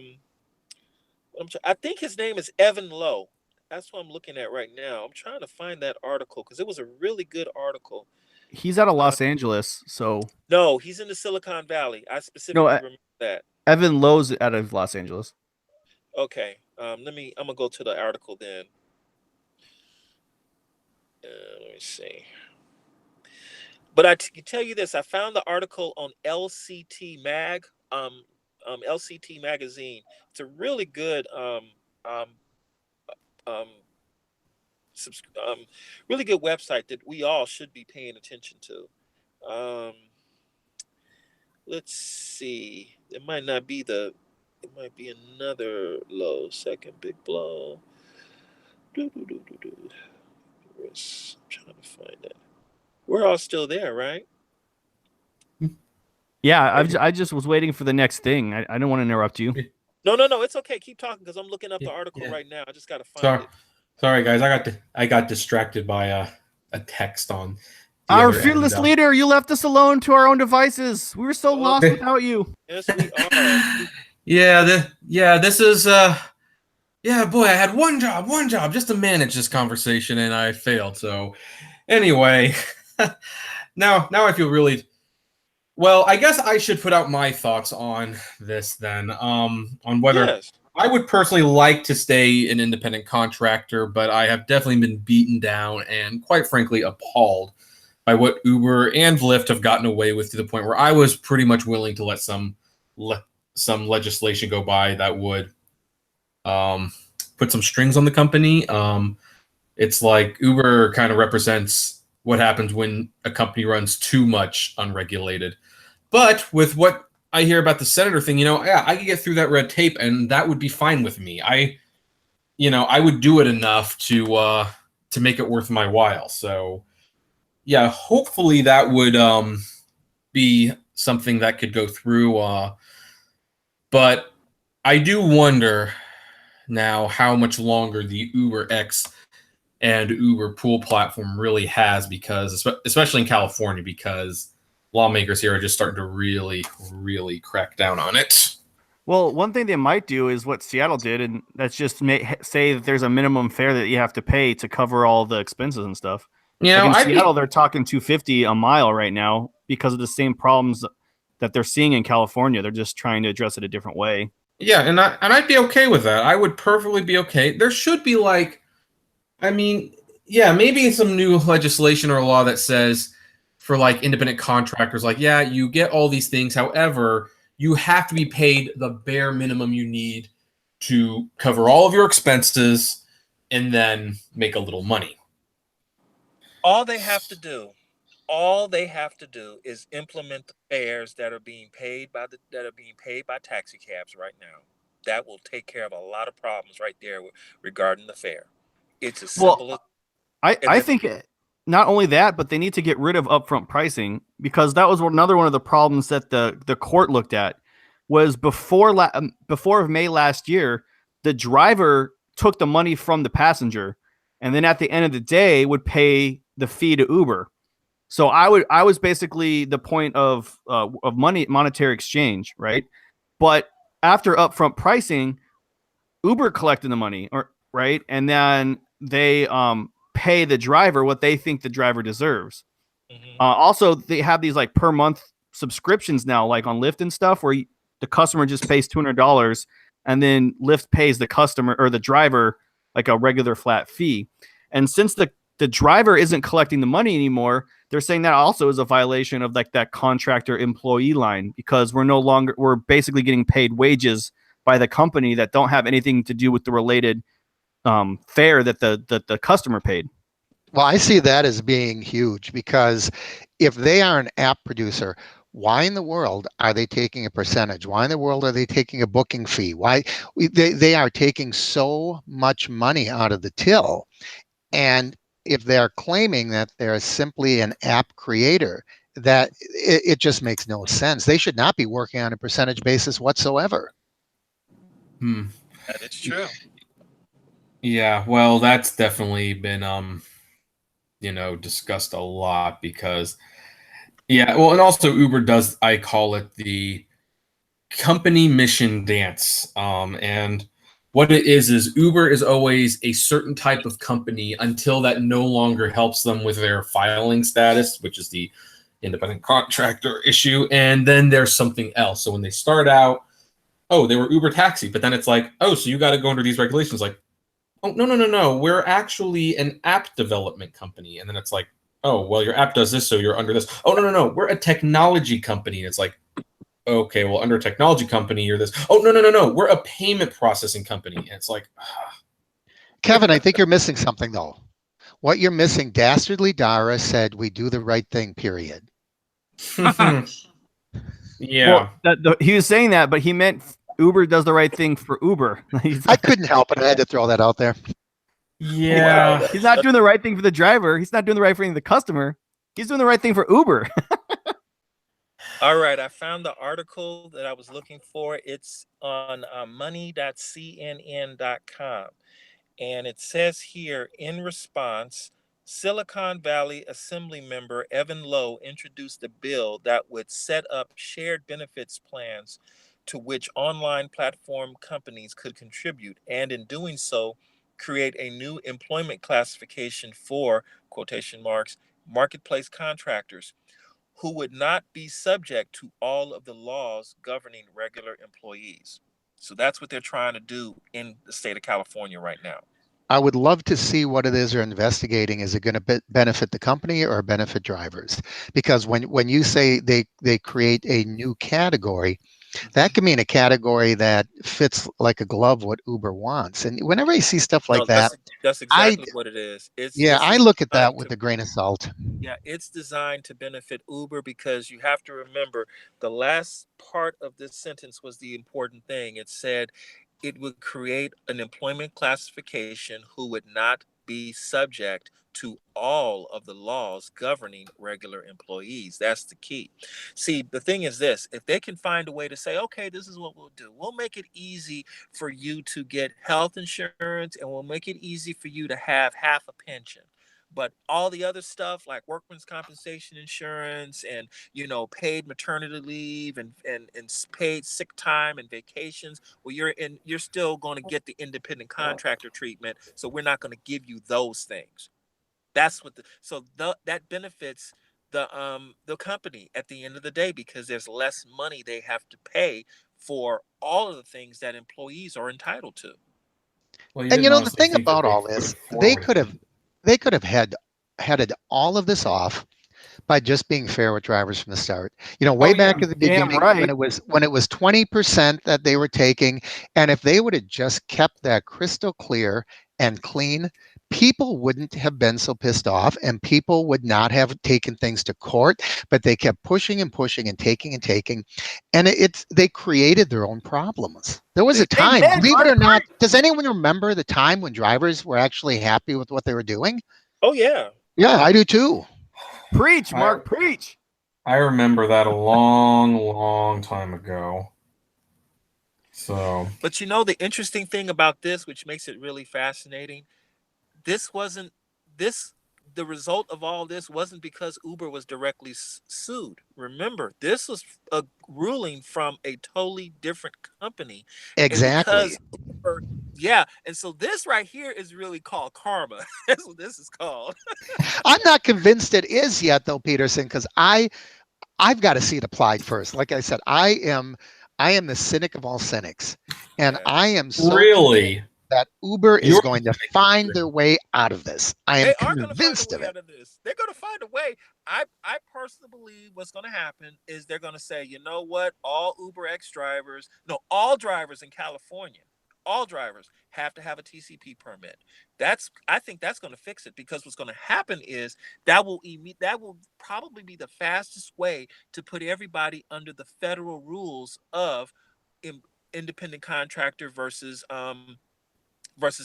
think his name is Evan Lowe. That's what I'm looking at right now. I'm trying to find that article because it was a really good article. He's out of Los Angeles, so no, he's in the Silicon Valley. I specifically remember that. Evan Lowe's out of Los Angeles. Okay, I'm gonna go to the article then. Let me see. But I can tell you this: I found the article on LCT Mag, LCT Magazine. It's a really good, really good website that we all should be paying attention to. Let's see. It might not be it might be another low. Second big blow. I'm trying to find it. We're all still there, right? Yeah, I just was waiting for the next thing. I don't want to interrupt you. No. It's okay. Keep talking because I'm looking up the article right now. I just got to find it. Sorry, guys. I got distracted by a text on. Our fearless leader, you left us alone to our own devices. We were so lost without you. Yes, we are. This is boy, I had one job just to manage this conversation, and I failed. So anyway, now I feel really well. I guess I should put out my thoughts on this then. On whether I would personally like to stay an independent contractor, but I have definitely been beaten down and quite frankly appalled by what Uber and Lyft have gotten away with, to the point where I was pretty much willing to let some legislation go by that would put some strings on the company. It's like Uber kind of represents what happens when a company runs too much unregulated. But with what I hear about the senator thing, I could get through that red tape, and that would be fine with me. I would do it enough to make it worth my while. So yeah, hopefully that would be something that could go through. But I do wonder now how much longer the Uber X and Uber pool platform really has, because especially in California, because lawmakers here are just starting to really, really crack down on it. Well, one thing they might do is what Seattle did, and that's just say that there's a minimum fare that you have to pay to cover all the expenses and stuff. In Seattle, they're talking $250 a mile right now because of the same problems that they're seeing in California. They're just trying to address it a different way. Yeah, and I'd be okay with that. I would perfectly be okay. There should be maybe some new legislation or law that says for independent contractors, you get all these things. However, you have to be paid the bare minimum you need to cover all of your expenses and then make a little money. All they have to do is implement the fares that are being paid by taxi cabs right now. That will take care of a lot of problems right there regarding the fare. It's as simple as I think not only that, but they need to get rid of upfront pricing, because that was another one of the problems that the court looked at. Was before May last year, the driver took the money from the passenger, and then at the end of the day would pay the fee to Uber. So I was basically the point of monetary exchange, right? But after upfront pricing, Uber collecting the money, or right, and then they pay the driver what they think the driver deserves. Also, they have these like per month subscriptions now, like on Lyft and stuff, where the customer just pays $200, and then Lyft pays the customer or the driver like a regular flat fee. And since the driver isn't collecting the money anymore, they're saying that also is a violation of like that contractor employee line, because we're basically getting paid wages by the company that don't have anything to do with the related fare that the customer paid. Well, I see that as being huge, because if they are an app producer, why in the world are they taking a percentage? Why in the world are they taking a booking fee? They are taking so much money out of the till. And if they're claiming that they're simply an app creator, that it just makes no sense. They should not be working on a percentage basis whatsoever. That is true. Yeah, well, that's definitely been discussed a lot, because well, and also Uber does, I call it the company mission dance. And what it is Uber is always a certain type of company until that no longer helps them with their filing status, which is the independent contractor issue. And then there's something else. So when they start out, oh, they were Uber Taxi, but then it's like, oh, so you got to go under these regulations. Like, oh, no. We're actually an app development company. And then it's like, oh, well, your app does this, so you're under this. Oh, no. We're a technology company. And it's like, okay, well, under technology company, you're this. Oh, no. We're a payment processing company. And it's like, Kevin, I think you're missing something, though. What you're missing, Dastardly Dara said we do the right thing, period. yeah. Well, he was saying that, but he meant Uber does the right thing for Uber. I couldn't help it. I had to throw that out there. Yeah. Wow, he's not doing the right thing for the driver. He's not doing the right thing for the customer. He's doing the right thing for Uber. All right, I found the article that I was looking for. It's on money.cnn.com. And it says here, in response, Silicon Valley Assembly member Evan Lowe introduced a bill that would set up shared benefits plans to which online platform companies could contribute, and in doing so, create a new employment classification for, quotation marks, marketplace contractors who would not be subject to all of the laws governing regular employees. So that's what they're trying to do in the state of California right now. I would love to see what it is they're investigating. Is it going to benefit the company or benefit drivers? Because when you say they create a new category, that could mean a category that fits like a glove what Uber wants. And whenever I see stuff like that's exactly what it is. I look at that with a grain of salt. Yeah, it's designed to benefit Uber, because you have to remember the last part of this sentence was the important thing. It said it would create an employment classification who would not be subject to all of the laws governing regular employees. That's the key. See, the thing is this: if they can find a way to say, okay, this is what we'll do, we'll make it easy for you to get health insurance, and we'll make it easy for you to have half a pension. But all the other stuff like workman's compensation insurance and, paid maternity leave and paid sick time and vacations, well, you're still going to get the independent contractor treatment. So we're not going to give you those things. That's what that benefits the company at the end of the day, because there's less money they have to pay for all of the things that employees are entitled to. Well, And the thing about all this, they could have headed all of this off by just being fair with drivers from the start. Way back at the beginning, right. when it was 20% that they were taking, and if they would have just kept that crystal clear and clean, people wouldn't have been so pissed off, and people would not have taken things to court. But they kept pushing and pushing and taking, and they created their own problems. There was a time, believe it or not, does anyone remember the time when drivers were actually happy with what they were doing? Oh yeah. Yeah, I do too. Preach, Mark, preach. I remember that a long time ago. So, but the interesting thing about this, which makes it really fascinating, this the result of all this wasn't because Uber was directly sued. Remember, this was a ruling from a totally different company. Exactly. And because Uber, yeah, and so this right here is really called karma. That's what this is called. I'm not convinced it is yet, though, Peterson, because I've got to see it applied first. Like I said, I am the cynic of all cynics, and Yeah. I am so Really? that Uber is You're going to find their way out of this. I am They are going to find a convinced of way it. out of this. They're going to find a way. I personally believe what's going to happen is they're going to say, you know what? All Uber X drivers, no, all drivers in California, all drivers have to have a TCP permit. I think that's going to fix it, because what's going to happen is that will probably be the fastest way to put everybody under the federal rules of independent contractor versus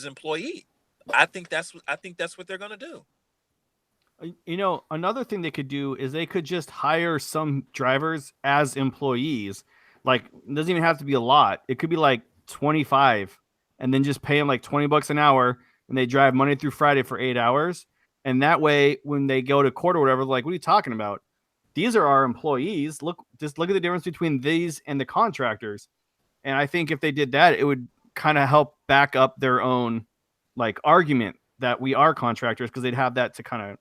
employee. I think that's what they're going to do. You know, another thing they could do is they could just hire some drivers as employees. Like, it doesn't even have to be a lot. It could be like 25, and then just pay them like $20 an hour, and they drive Monday through Friday for 8 hours. And that way, when they go to court or whatever, like, what are you talking about? These are our employees. Just look at the difference between these and the contractors. And I think if they did that, it would kind of help back up their own like argument that we are contractors, because they'd have that to kind of,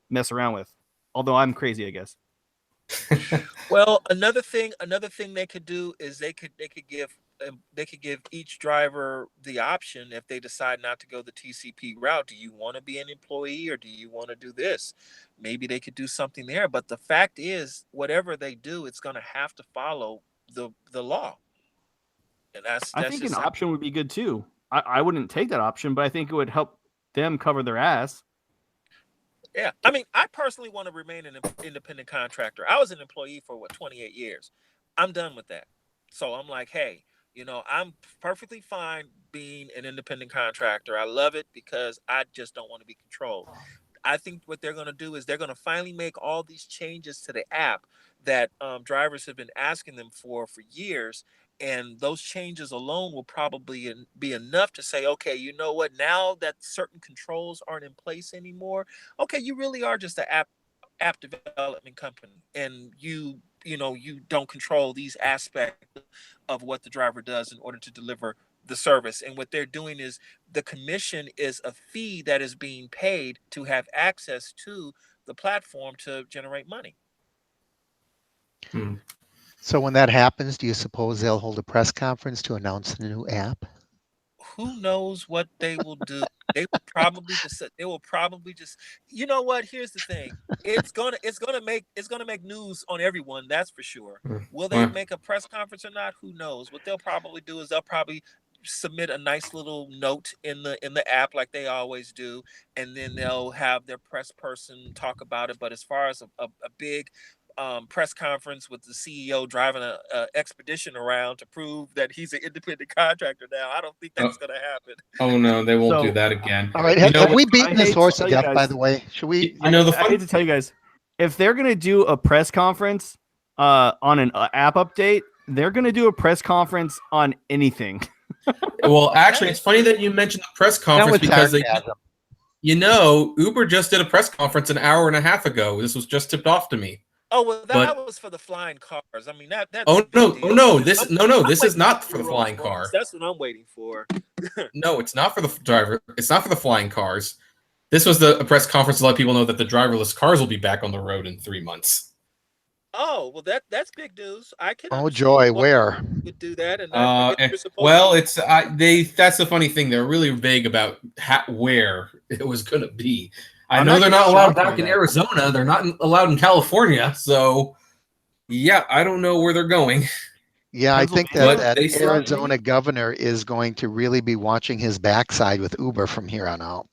mess around with. Although I'm crazy, I guess. Well, another thing they could do is they could give each driver the option, if they decide not to go the TCP route. Do you want to be an employee, or do you want to do this? Maybe they could do something there. But the fact is, whatever they do, it's going to have to follow the law. And I think an option would be good too. I wouldn't take that option, but I think it would help them cover their ass. Yeah, I mean, I personally want to remain an independent contractor. I was an employee for 28 years. I'm done with that. So I'm like, hey, I'm perfectly fine being an independent contractor. I love it because I just don't want to be controlled. I think what they're going to do is they're going to finally make all these changes to the app that drivers have been asking them for years. And those changes alone will probably be enough to say, okay, you know what? Now that certain controls aren't in place anymore, okay, you really are just an app development company, and you don't control these aspects of what the driver does in order to deliver the service. And what they're doing is the commission is a fee that is being paid to have access to the platform to generate money. So when that happens, do you suppose they'll hold a press conference to announce the new app? Who knows what they will do? They will probably just, you know what? Here's the thing. It's gonna make news on everyone, that's for sure. Will they make a press conference or not? Who knows? What they'll probably do is they'll probably submit a nice little note in the app like they always do, and then they'll have their press person talk about it. But as far as a big press conference with the CEO driving a expedition around to prove that he's an independent contractor now, I don't think that's going to happen. Oh no, they won't do that again. All right, have we beaten this horse to death? By the way, should we? I hate to tell you guys, if they're going to do a press conference on an app update, they're going to do a press conference on anything. Well, actually, it's funny that you mentioned the press conference, because Uber just did a press conference an hour and a half ago. This was just tipped off to me. Oh well, that was for the flying cars. I mean, that. This is not for the flying car. That's what I'm waiting for. No, it's not for the driver. It's not for the flying cars. This was a press conference to let people know that the driverless cars will be back on the road in 3 months. Oh well, that's big news. I can. Oh joy, where would do that? And that's the funny thing. They're really vague about where it was going to be. I know they're not allowed back in Arizona. They're not allowed in California. So, yeah, I don't know where they're going. Yeah, I think that Arizona governor is going to really be watching his backside with Uber from here on out.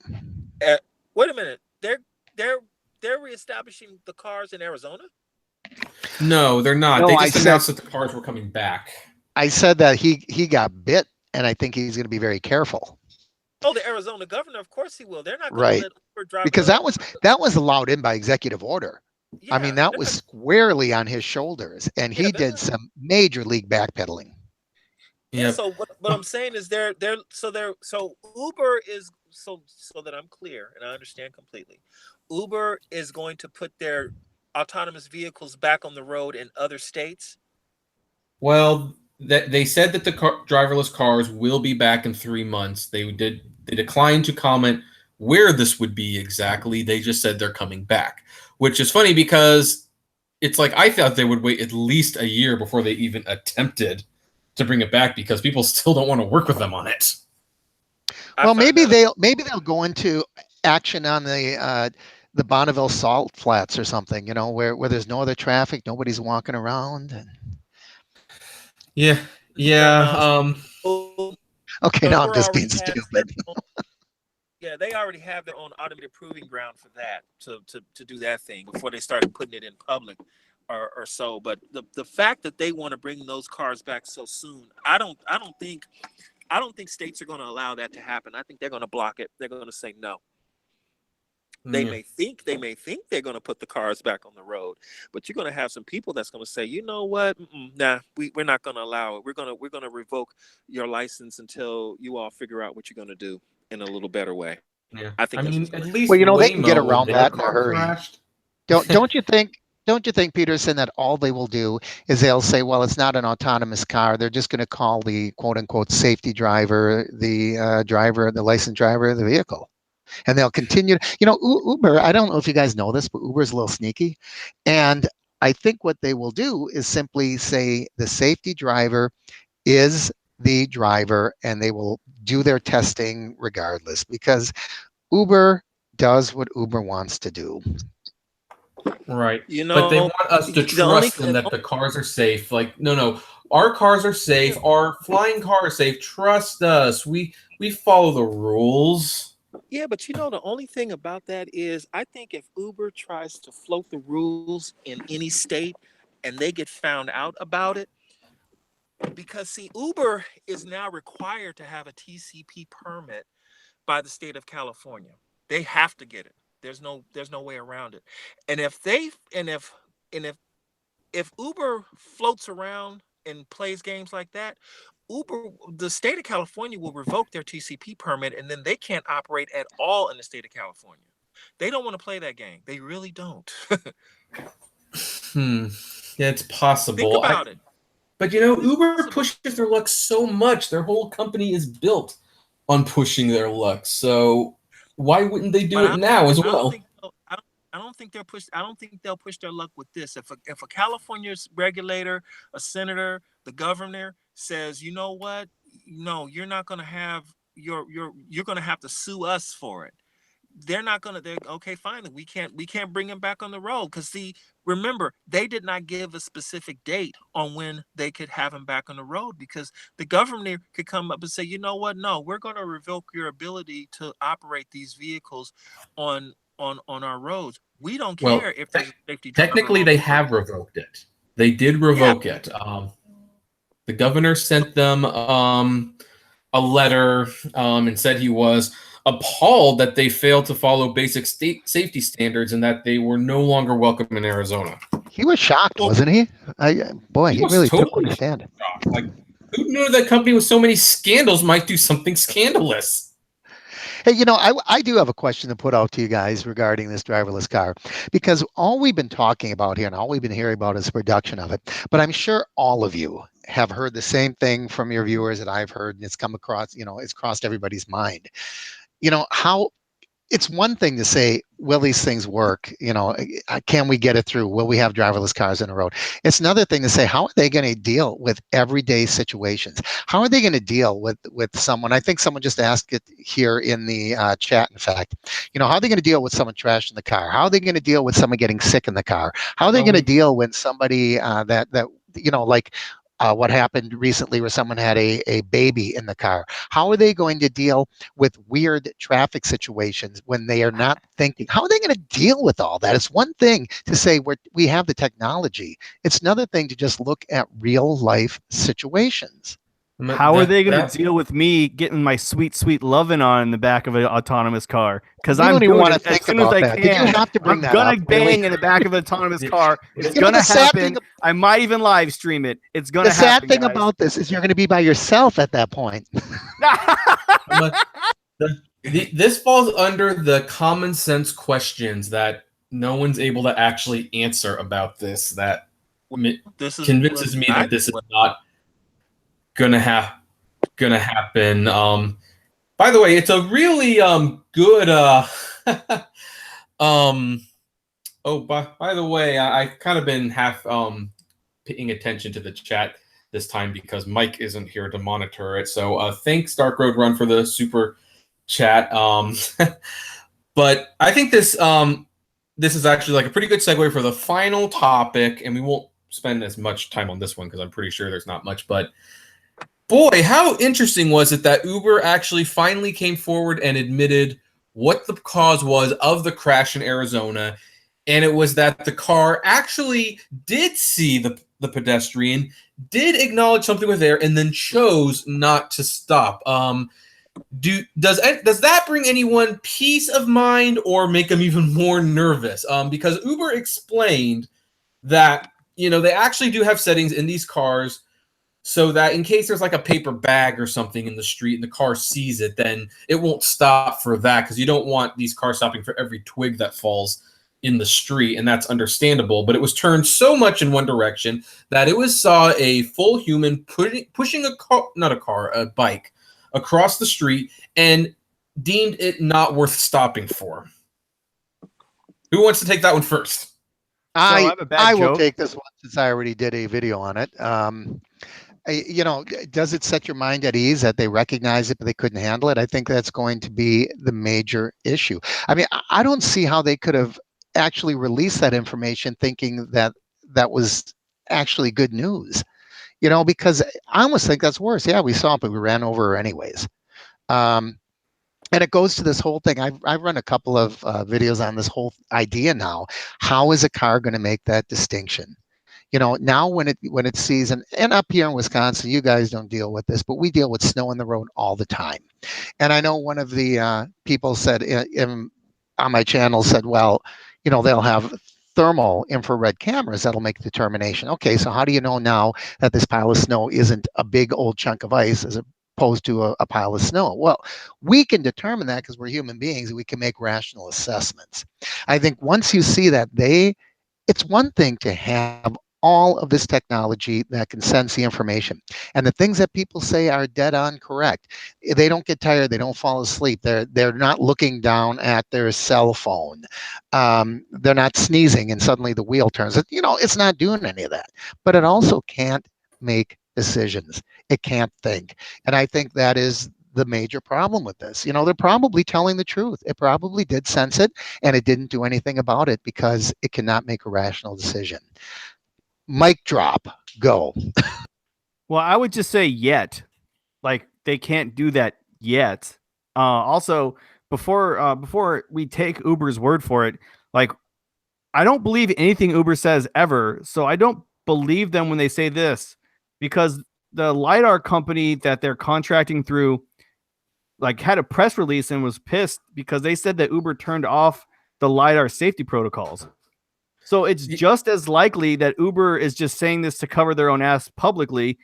Wait a minute. They're reestablishing the cars in Arizona? No, they're not. No, they just announced that the cars were coming back. I said that he got bit, and I think he's going to be very careful. Oh, the Arizona governor, of course he will. They're not going to let Uber drive, because that was allowed in by executive order. Yeah, I mean, that was squarely on his shoulders, and he did some major league backpedaling. Yeah. Yep. So what I'm saying is so Uber is so that I'm clear and I understand completely. Uber is going to put their autonomous vehicles back on the road in other states. Well, that they said that the driverless cars will be back in 3 months. They declined to comment where this would be exactly. They just said they're coming back, which is funny because it's like I thought they would wait at least a year before they even attempted to bring it back because people still don't want to work with them on it. Well, maybe they'll go into action on the Bonneville Salt Flats or something, where there's no other traffic, nobody's walking around. Yeah. Okay, now I'm Uber just already being has stupid. Yeah, they already have their own automated proving ground for that to do that thing before they started putting it in public or so. But the fact that they want to bring those cars back so soon, I don't think states are going to allow that to happen. I think they're going to block it. They're going to say no. They may think they're going to put the cars back on the road, but you're going to have some people that's going to say, you know what, nah, we're not going to allow it. We're going to revoke your license until you all figure out what you're going to do in a little better way. Yeah. I think. I mean, at least Well, they can get Waymo, when around their that in a car hurry. crashed. Don't you think? Don't you think, Peterson, that all they will do is they'll say, well, it's not an autonomous car. They're just going to call the quote unquote safety driver, the licensed driver of the vehicle. And they'll continue. Uber, I don't know if you guys know this, but Uber is a little sneaky. And I think what they will do is simply say the safety driver is the driver, and they will do their testing regardless because Uber does what Uber wants to do. Right. But they want us to trust them that the cars are safe. Like, no, our cars are safe. Our flying car is safe. Trust us. We follow the rules. Yeah, but the only thing about that is I think if Uber tries to float the rules in any state and they get found out about it, because see, Uber is now required to have a TCP permit by the state of California. They have to get it. There's no way around it. And if Uber floats around and plays games like that, the state of California will revoke their TCP permit, and then they can't operate at all in the state of California. They don't want to play that game. They really don't. Yeah, it's possible. Think about it. But Uber pushes their luck so much. Their whole company is built on pushing their luck. So why wouldn't they do it now as well? I don't think they'll push their luck with this. If a California regulator, a senator, the governor says, you know what, no, you're not going to have you're going to have to sue us for it. They're okay, fine. We can't bring him back on the road because see, remember, they did not give a specific date on when they could have him back on the road because the governor could come up and say, you know what, no, we're going to revoke your ability to operate these vehicles on our roads. We don't care if there's a safety. Technically, they have revoked it. They did revoke it. The governor sent them a letter and said he was appalled that they failed to follow basic state safety standards and that they were no longer welcome in Arizona. He was shocked, wasn't he? He really took a stand. Like, who knew that company with so many scandals might do something scandalous? Hey, I do have a question to put out to you guys regarding this driverless car, because all we've been talking about here and all we've been hearing about is the production of it. But I'm sure all of you have heard the same thing from your viewers that I've heard, and it's come across, it's crossed everybody's mind. How it's one thing to say, will these things work? Can we get it through? Will we have driverless cars on the road? It's another thing to say, how are they going to deal with everyday situations? How are they going to deal with someone? I think someone just asked it here in the chat, in fact. How are they going to deal with someone trashing the car? How are they going to deal with someone getting sick in the car? How are they going to deal when somebody like what happened recently where someone had a baby in the car? How are they going to deal with weird traffic situations when they are not thinking? How are they going to deal with all that? It's one thing to say we have the technology. It's another thing to just look at real life situations. How are they going to deal with me getting my sweet, sweet loving on in the back of an autonomous car? Because You I'm don't even doing want to it as think soon as about I that. Did you can. have to bring I'm that gonna up? bang Really? in the back of an autonomous car. It's You know, gonna the sad happen. thing, I might even live stream it. It's gonna the sad happen, thing guys. about this is you're going to be by yourself at that point. But this falls under the common sense questions that no one's able to actually answer about this. That This is convinces me that this is not gonna happen. By the way, it's a really good oh, by the way, I've kind of been half paying attention to the chat this time because Mike isn't here to monitor it. So thanks Dark Road Run for the super chat. But I think this is actually like a pretty good segue for the final topic, and we won't spend as much time on this one because I'm pretty sure there's not much. But boy, how interesting was it that Uber actually finally came forward and admitted what the cause was of the crash in Arizona, and it was that the car actually did see the pedestrian, did acknowledge something was there, and then chose not to stop. Does that bring anyone peace of mind or make them even more nervous? Because Uber explained that they actually do have settings in these cars so that in case there's like a paper bag or something in the street and the car sees it, then it won't stop for that, because you don't want these cars stopping for every twig that falls in the street, and that's understandable. But it was turned so much in one direction that it saw a full human pushing a bike across the street and deemed it not worth stopping for. Who wants to take that one first? I have a bad will joke. take this one since I already did a video on it. Does it set your mind at ease that they recognize it, but they couldn't handle it? I think that's going to be the major issue. I mean, I don't see how they could have actually released that information thinking that that was actually good news, because I almost think that's worse. Yeah, we saw it, but we ran over her anyways. And it goes to this whole thing. I've run a couple of videos on this whole idea now. How is a car going to make that distinction? Now when it sees, and up here in Wisconsin, you guys don't deal with this, but we deal with snow on the road all the time. And I know one of the people said on my channel said, well, they'll have thermal infrared cameras that'll make a determination. Okay, so how do you know now that this pile of snow isn't a big old chunk of ice as opposed to a pile of snow? Well, we can determine that because we're human beings and we can make rational assessments. I think once you see that, it's one thing to have all of this technology that can sense the information. And the things that people say are dead on correct. They don't get tired. They don't fall asleep. They're not looking down at their cell phone. They're not sneezing and suddenly the wheel turns. It's not doing any of that. But it also can't make decisions. It can't think. And I think that is the major problem with this. They're probably telling the truth. It probably did sense it, and it didn't do anything about it because it cannot make a rational decision. Mic drop. Go. Well, I would just say yet. Like, they can't do that yet. Also, before we take Uber's word for it, like, I don't believe anything Uber says ever. So I don't believe them when they say this, because the LiDAR company that they're contracting through had a press release and was pissed because they said that Uber turned off the LiDAR safety protocols. So it's just as likely that Uber is just saying this to cover their own ass publicly,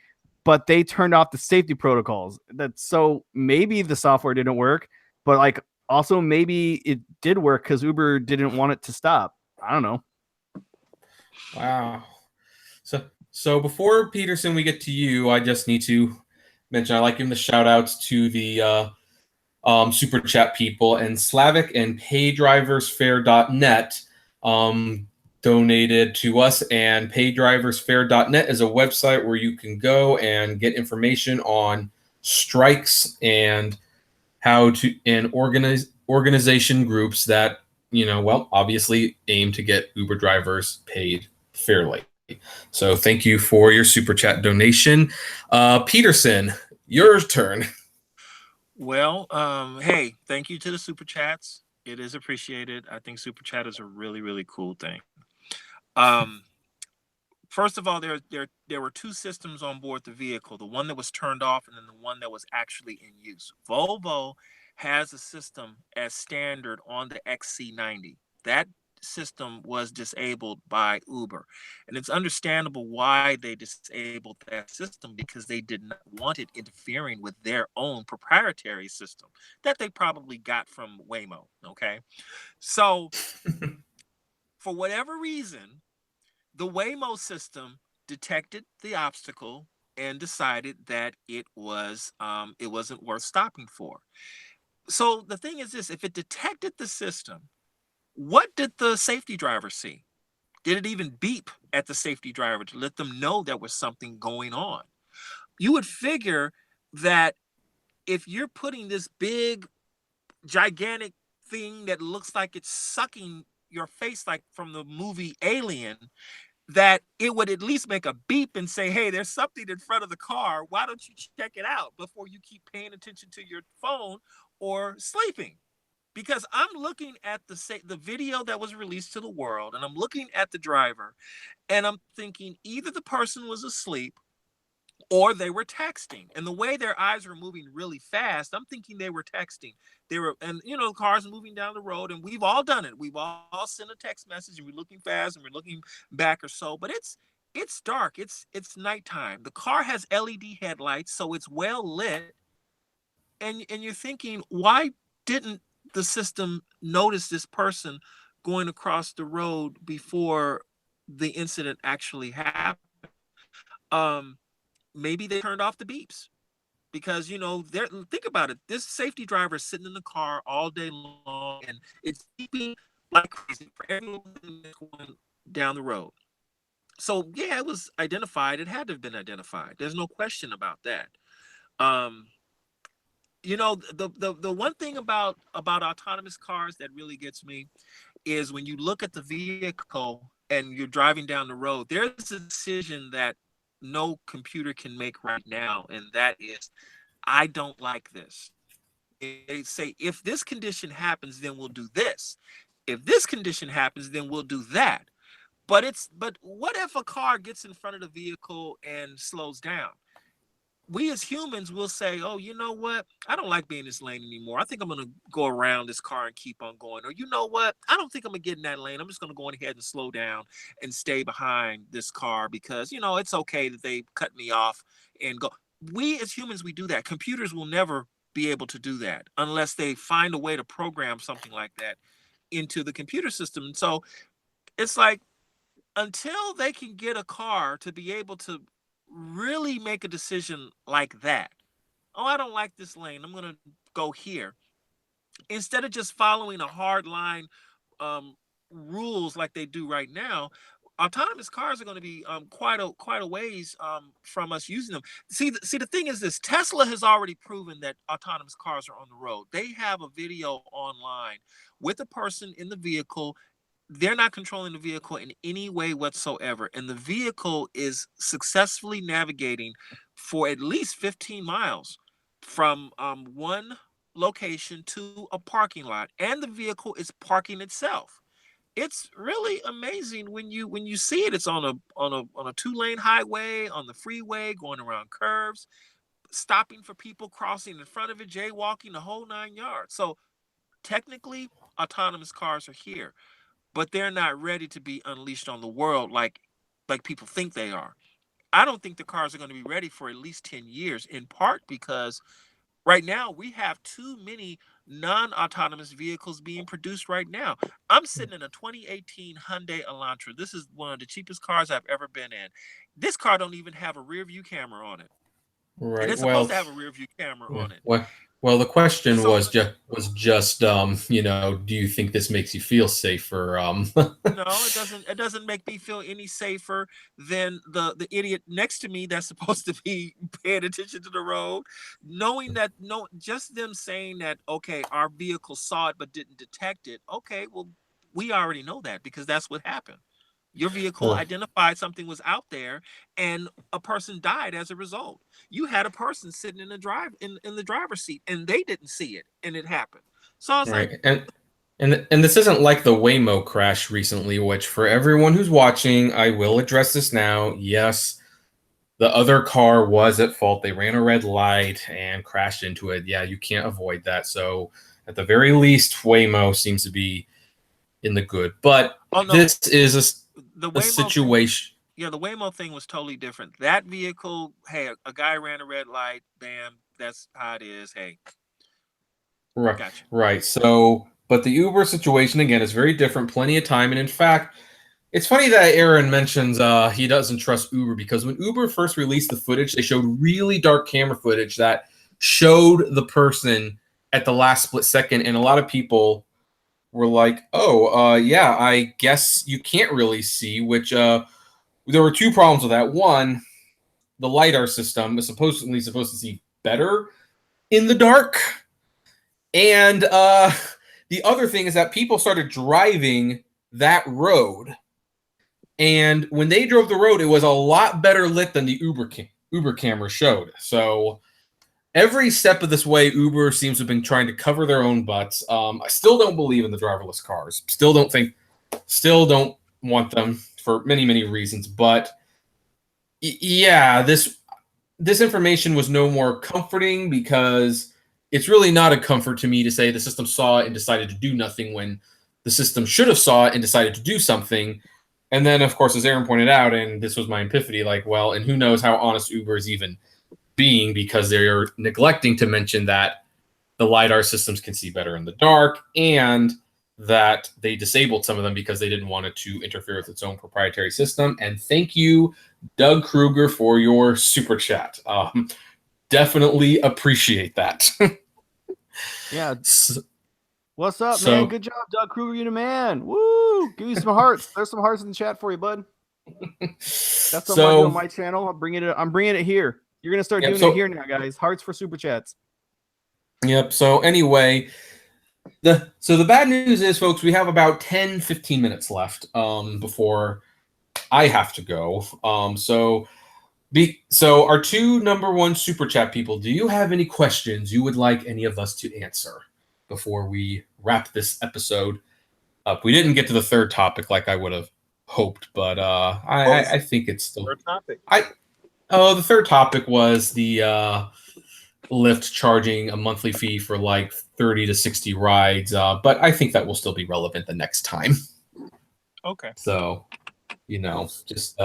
but they turned off the safety protocols. So maybe the software didn't work, but also maybe it did work because Uber didn't want it to stop. I don't know. Wow. So before Peterson, we get to you, I just need to mention I like giving the shout outs to the super chat people, and Slavic and paydriversfair.net donated to us, and paydriversfair.net is a website where you can go and get information on strikes and how to organization groups that obviously aim to get Uber drivers paid fairly. So thank you for your super chat donation. Peterson, your turn. Well, hey, thank you to the super chats. It is appreciated. I think super chat is a really, really cool thing. First of all, there were two systems on board the vehicle, the one that was turned off and then the one that was actually in use. Volvo has a system as standard on the XC90. That system was disabled by Uber. And it's understandable why they disabled that system, because they did not want it interfering with their own proprietary system that they probably got from Waymo. Okay. So for whatever reason, the Waymo system detected the obstacle and decided that it wasn't worth stopping for. So the thing is this: if it detected the system, what did the safety driver see? Did it even beep at the safety driver to let them know there was something going on? You would figure that if you're putting this big, gigantic thing that looks like it's sucking your face, like from the movie Alien, that it would at least make a beep and say, hey, there's something in front of the car. Why don't you check it out before you keep paying attention to your phone or sleeping? Because I'm looking at the video that was released to the world, and I'm looking at the driver, and I'm thinking either the person was asleep or they were texting. And the way their eyes were moving really fast, I'm thinking they were texting. And the car's moving down the road, and we've all done it. We've all sent a text message, and we're looking fast, and we're looking back or so. But it's dark. It's nighttime. The car has LED headlights, so it's well lit. And you're thinking, why didn't the system notice this person going across the road before the incident actually happened? Maybe they turned off the beeps, because think about it. This safety driver is sitting in the car all day long, and it's beeping like crazy for everyone going down the road. So yeah, it was identified. It had to have been identified. There's no question about that. The one thing about autonomous cars that really gets me is when you look at the vehicle and you're driving down the road, there's a decision that no computer can make right now, and that is, I don't like this. They say, if this condition happens, then we'll do this. If this condition happens, then we'll do that. But what if a car gets in front of the vehicle and slows down? We as humans will say, oh, you know what? I don't like being in this lane anymore. I think I'm going to go around this car and keep on going. Or you know what? I don't think I'm going to get in that lane. I'm just going to go ahead and slow down and stay behind this car because, it's okay that they cut me off and go. We as humans, we do that. Computers will never be able to do that unless they find a way to program something like that into the computer system. And so it's like, until they can get a car to be able to really make a decision like that. Oh, I don't like this lane. I'm going to go here. Instead of just following a hard line rules like they do right now, autonomous cars are going to be quite a ways from us using them. See, the thing is this: Tesla has already proven that autonomous cars are on the road. They have a video online with a person in the vehicle. They're not controlling the vehicle in any way whatsoever. And the vehicle is successfully navigating for at least 15 miles from one location to a parking lot. And the vehicle is parking itself. It's really amazing when you see it. It's on a 2-lane highway, on the freeway, going around curves, stopping for people crossing in front of it, jaywalking, the whole 9 yards. So technically, autonomous cars are here, but they're not ready to be unleashed on the world like people think they are. I don't think the cars are going to be ready for at least 10 years, in part because right now we have too many non-autonomous vehicles being produced right now. I'm sitting in a 2018 Hyundai Elantra. This is one of the cheapest cars I've ever been in. This car don't even have a rear view camera on it. Right. And it's supposed to have a rear view camera on it. Well, the question was just do you think this makes you feel safer? No, it doesn't. It doesn't make me feel any safer than the idiot next to me that's supposed to be paying attention to the road, knowing that just them saying that, okay, our vehicle saw it but didn't detect it. Okay, well, we already know that because that's what happened. Your vehicle identified something was out there, and a person died as a result. You had a person sitting in the driver's seat, and they didn't see it, and it happened. So I was like, And this isn't like the Waymo crash recently, which for everyone who's watching, I will address this now. Yes, the other car was at fault. They ran a red light and crashed into it. Yeah, you can't avoid that. So at the very least, Waymo seems to be in the good. But this is a situation. The Waymo thing was totally different. That vehicle, hey, a guy ran a red light. Bam, that's how it is. Hey, right, gotcha. Right. So, but the Uber situation again is very different. Plenty of time, and in fact, it's funny that Aaron mentions he doesn't trust Uber, because when Uber first released the footage, they showed really dark camera footage that showed the person at the last split second, and a lot of people were like, "Oh, yeah, I guess you can't really see." Which there were two problems with that. One, the LiDAR system is supposed to see better in the dark, and the other thing is that people started driving that road. And when they drove the road, it was a lot better lit than the Uber camera showed. So every step of this way, Uber seems to have been trying to cover their own butts. I still don't believe in the driverless cars. Still don't want them for many, many reasons. But yeah, this information was no more comforting, because it's really not a comfort to me to say the system saw it and decided to do nothing when the system should have saw it and decided to do something. And then, of course, as Aaron pointed out, and this was my epiphany, like, well, and who knows how honest Uber is even being, because they're neglecting to mention that the LiDAR systems can see better in the dark, and that they disabled some of them because they didn't want it to interfere with its own proprietary system. And thank you, Doug Kruger, for your super chat. Definitely appreciate that. Yeah. What's up, man? Good job, Doug Kruger. You the man. Woo! Give you some hearts. There's some hearts in the chat for you, bud. That's what I do on my channel. I'm bringing it here. You're gonna start doing it here now, guys. Hearts for super chats. Yep. So anyway, the bad news is, folks, we have about 10-15 minutes left before I have to go. So our two number one super chat people, do you have any questions you would like any of us to answer before we wrap this episode up? We didn't get to the third topic like I would have hoped, but I think it's still third topic. The third topic was the Lyft charging a monthly fee for like 30 to 60 rides, but I think that will still be relevant the next time. Okay. So, just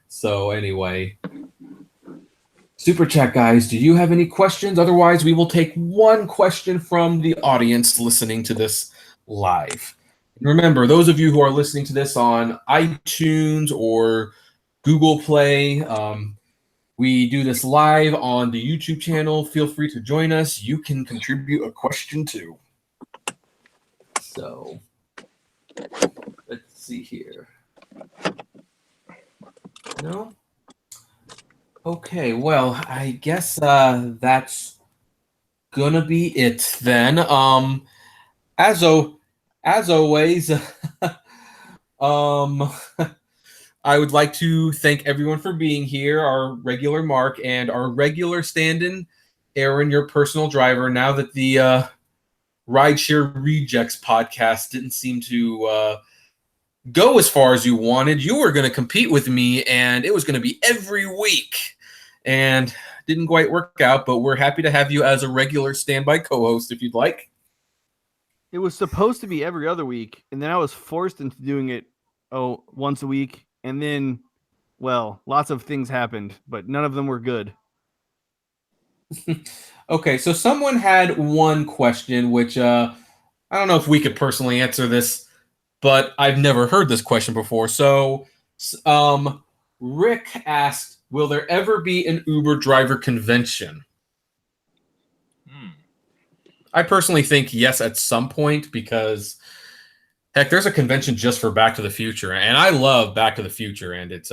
so anyway. Super chat, guys, do you have any questions? Otherwise, we will take one question from the audience listening to this live. Remember, those of you who are listening to this on iTunes or Google Play, we do this live on the YouTube channel. Feel free to join us. You can contribute a question too. So, let's see here. No? Okay, well, I guess that's gonna be it then. As always, I would like to thank everyone for being here. Our regular Mark and our regular stand-in Aaron, your personal driver. Now that the Rideshare Rejects podcast didn't seem to go as far as you wanted, you were going to compete with me, and it was going to be every week. And didn't quite work out, but we're happy to have you as a regular standby co-host if you'd like. It was supposed to be every other week, and then I was forced into doing it once a week. And then, well, lots of things happened, but none of them were good. Okay, so someone had one question, which I don't know if we could personally answer this, but I've never heard this question before. So Rick asked, will there ever be an Uber driver convention? I personally think yes at some point, because heck, there's a convention just for Back to the Future, and I love Back to the Future, and it's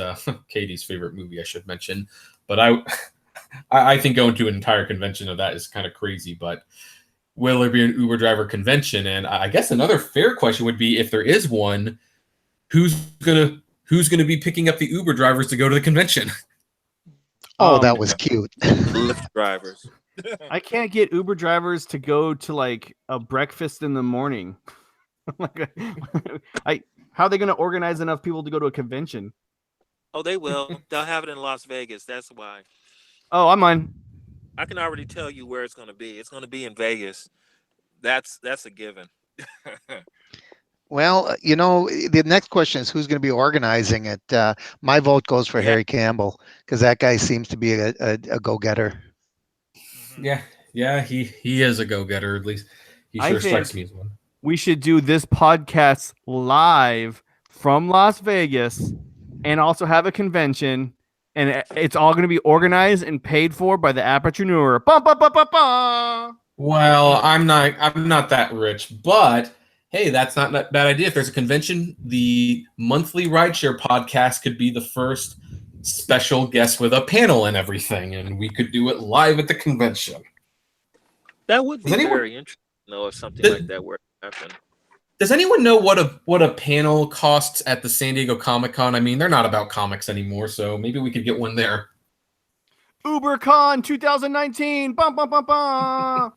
Katie's favorite movie, I should mention. But I think going to an entire convention of that is kind of crazy. But will there be an Uber driver convention? And I guess another fair question would be, if there is one, who's gonna be picking up the Uber drivers to go to the convention? Oh, that was cute. Lyft drivers. I can't get Uber drivers to go to like a breakfast in the morning. How are they going to organize enough people to go to a convention? Oh, they will. They'll have it in Las Vegas. That's why. Oh, I'm on. I can already tell you where it's going to be. It's going to be in Vegas. That's a given. Well, the next question is who's going to be organizing it. My vote goes for Harry Campbell because that guy seems to be a go-getter. Yeah, he is a go-getter. At least he sure strikes me as one. We should do this podcast live from Las Vegas and also have a convention, and it's all going to be organized and paid for by the Apprentice. Well, I'm not that rich, but hey, that's not a bad idea. If there's a convention, the monthly Rideshare podcast could be the first special guest with a panel and everything, and we could do it live at the convention. That would be very interesting to know if something like that were to happen. Does anyone know what a panel costs at the San Diego Comic-Con? I mean, they're not about comics anymore, so maybe we could get one there. UberCon 2019. Bum, bum, bum, bum.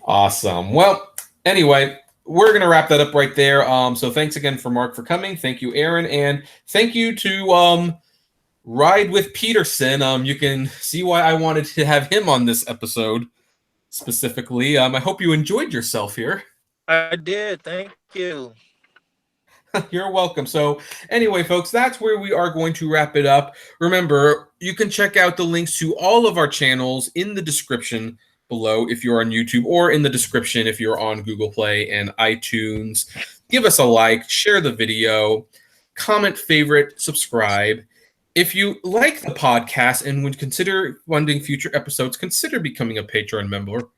Awesome. Well, anyway, we're going to wrap that up right there. So thanks again for Mark for coming. Thank you, Aaron. And thank you to Ride with Peterson. You can see why I wanted to have him on this episode specifically. I hope you enjoyed yourself here. I did. Thank you. You're welcome. So anyway, folks, that's where we are going to wrap it up. Remember, you can check out the links to all of our channels in the description below if you're on YouTube, or in the description if you're on Google Play and iTunes. Give us a like, share the video, comment, favorite, subscribe. If you like the podcast and would consider funding future episodes, consider becoming a Patreon member.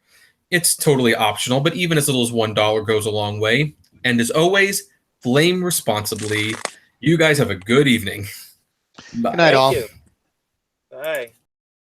It's totally optional, but even as little as $1 goes a long way. And as always, flame responsibly. You guys have a good evening. Bye. Good night, all. Thank you. Bye.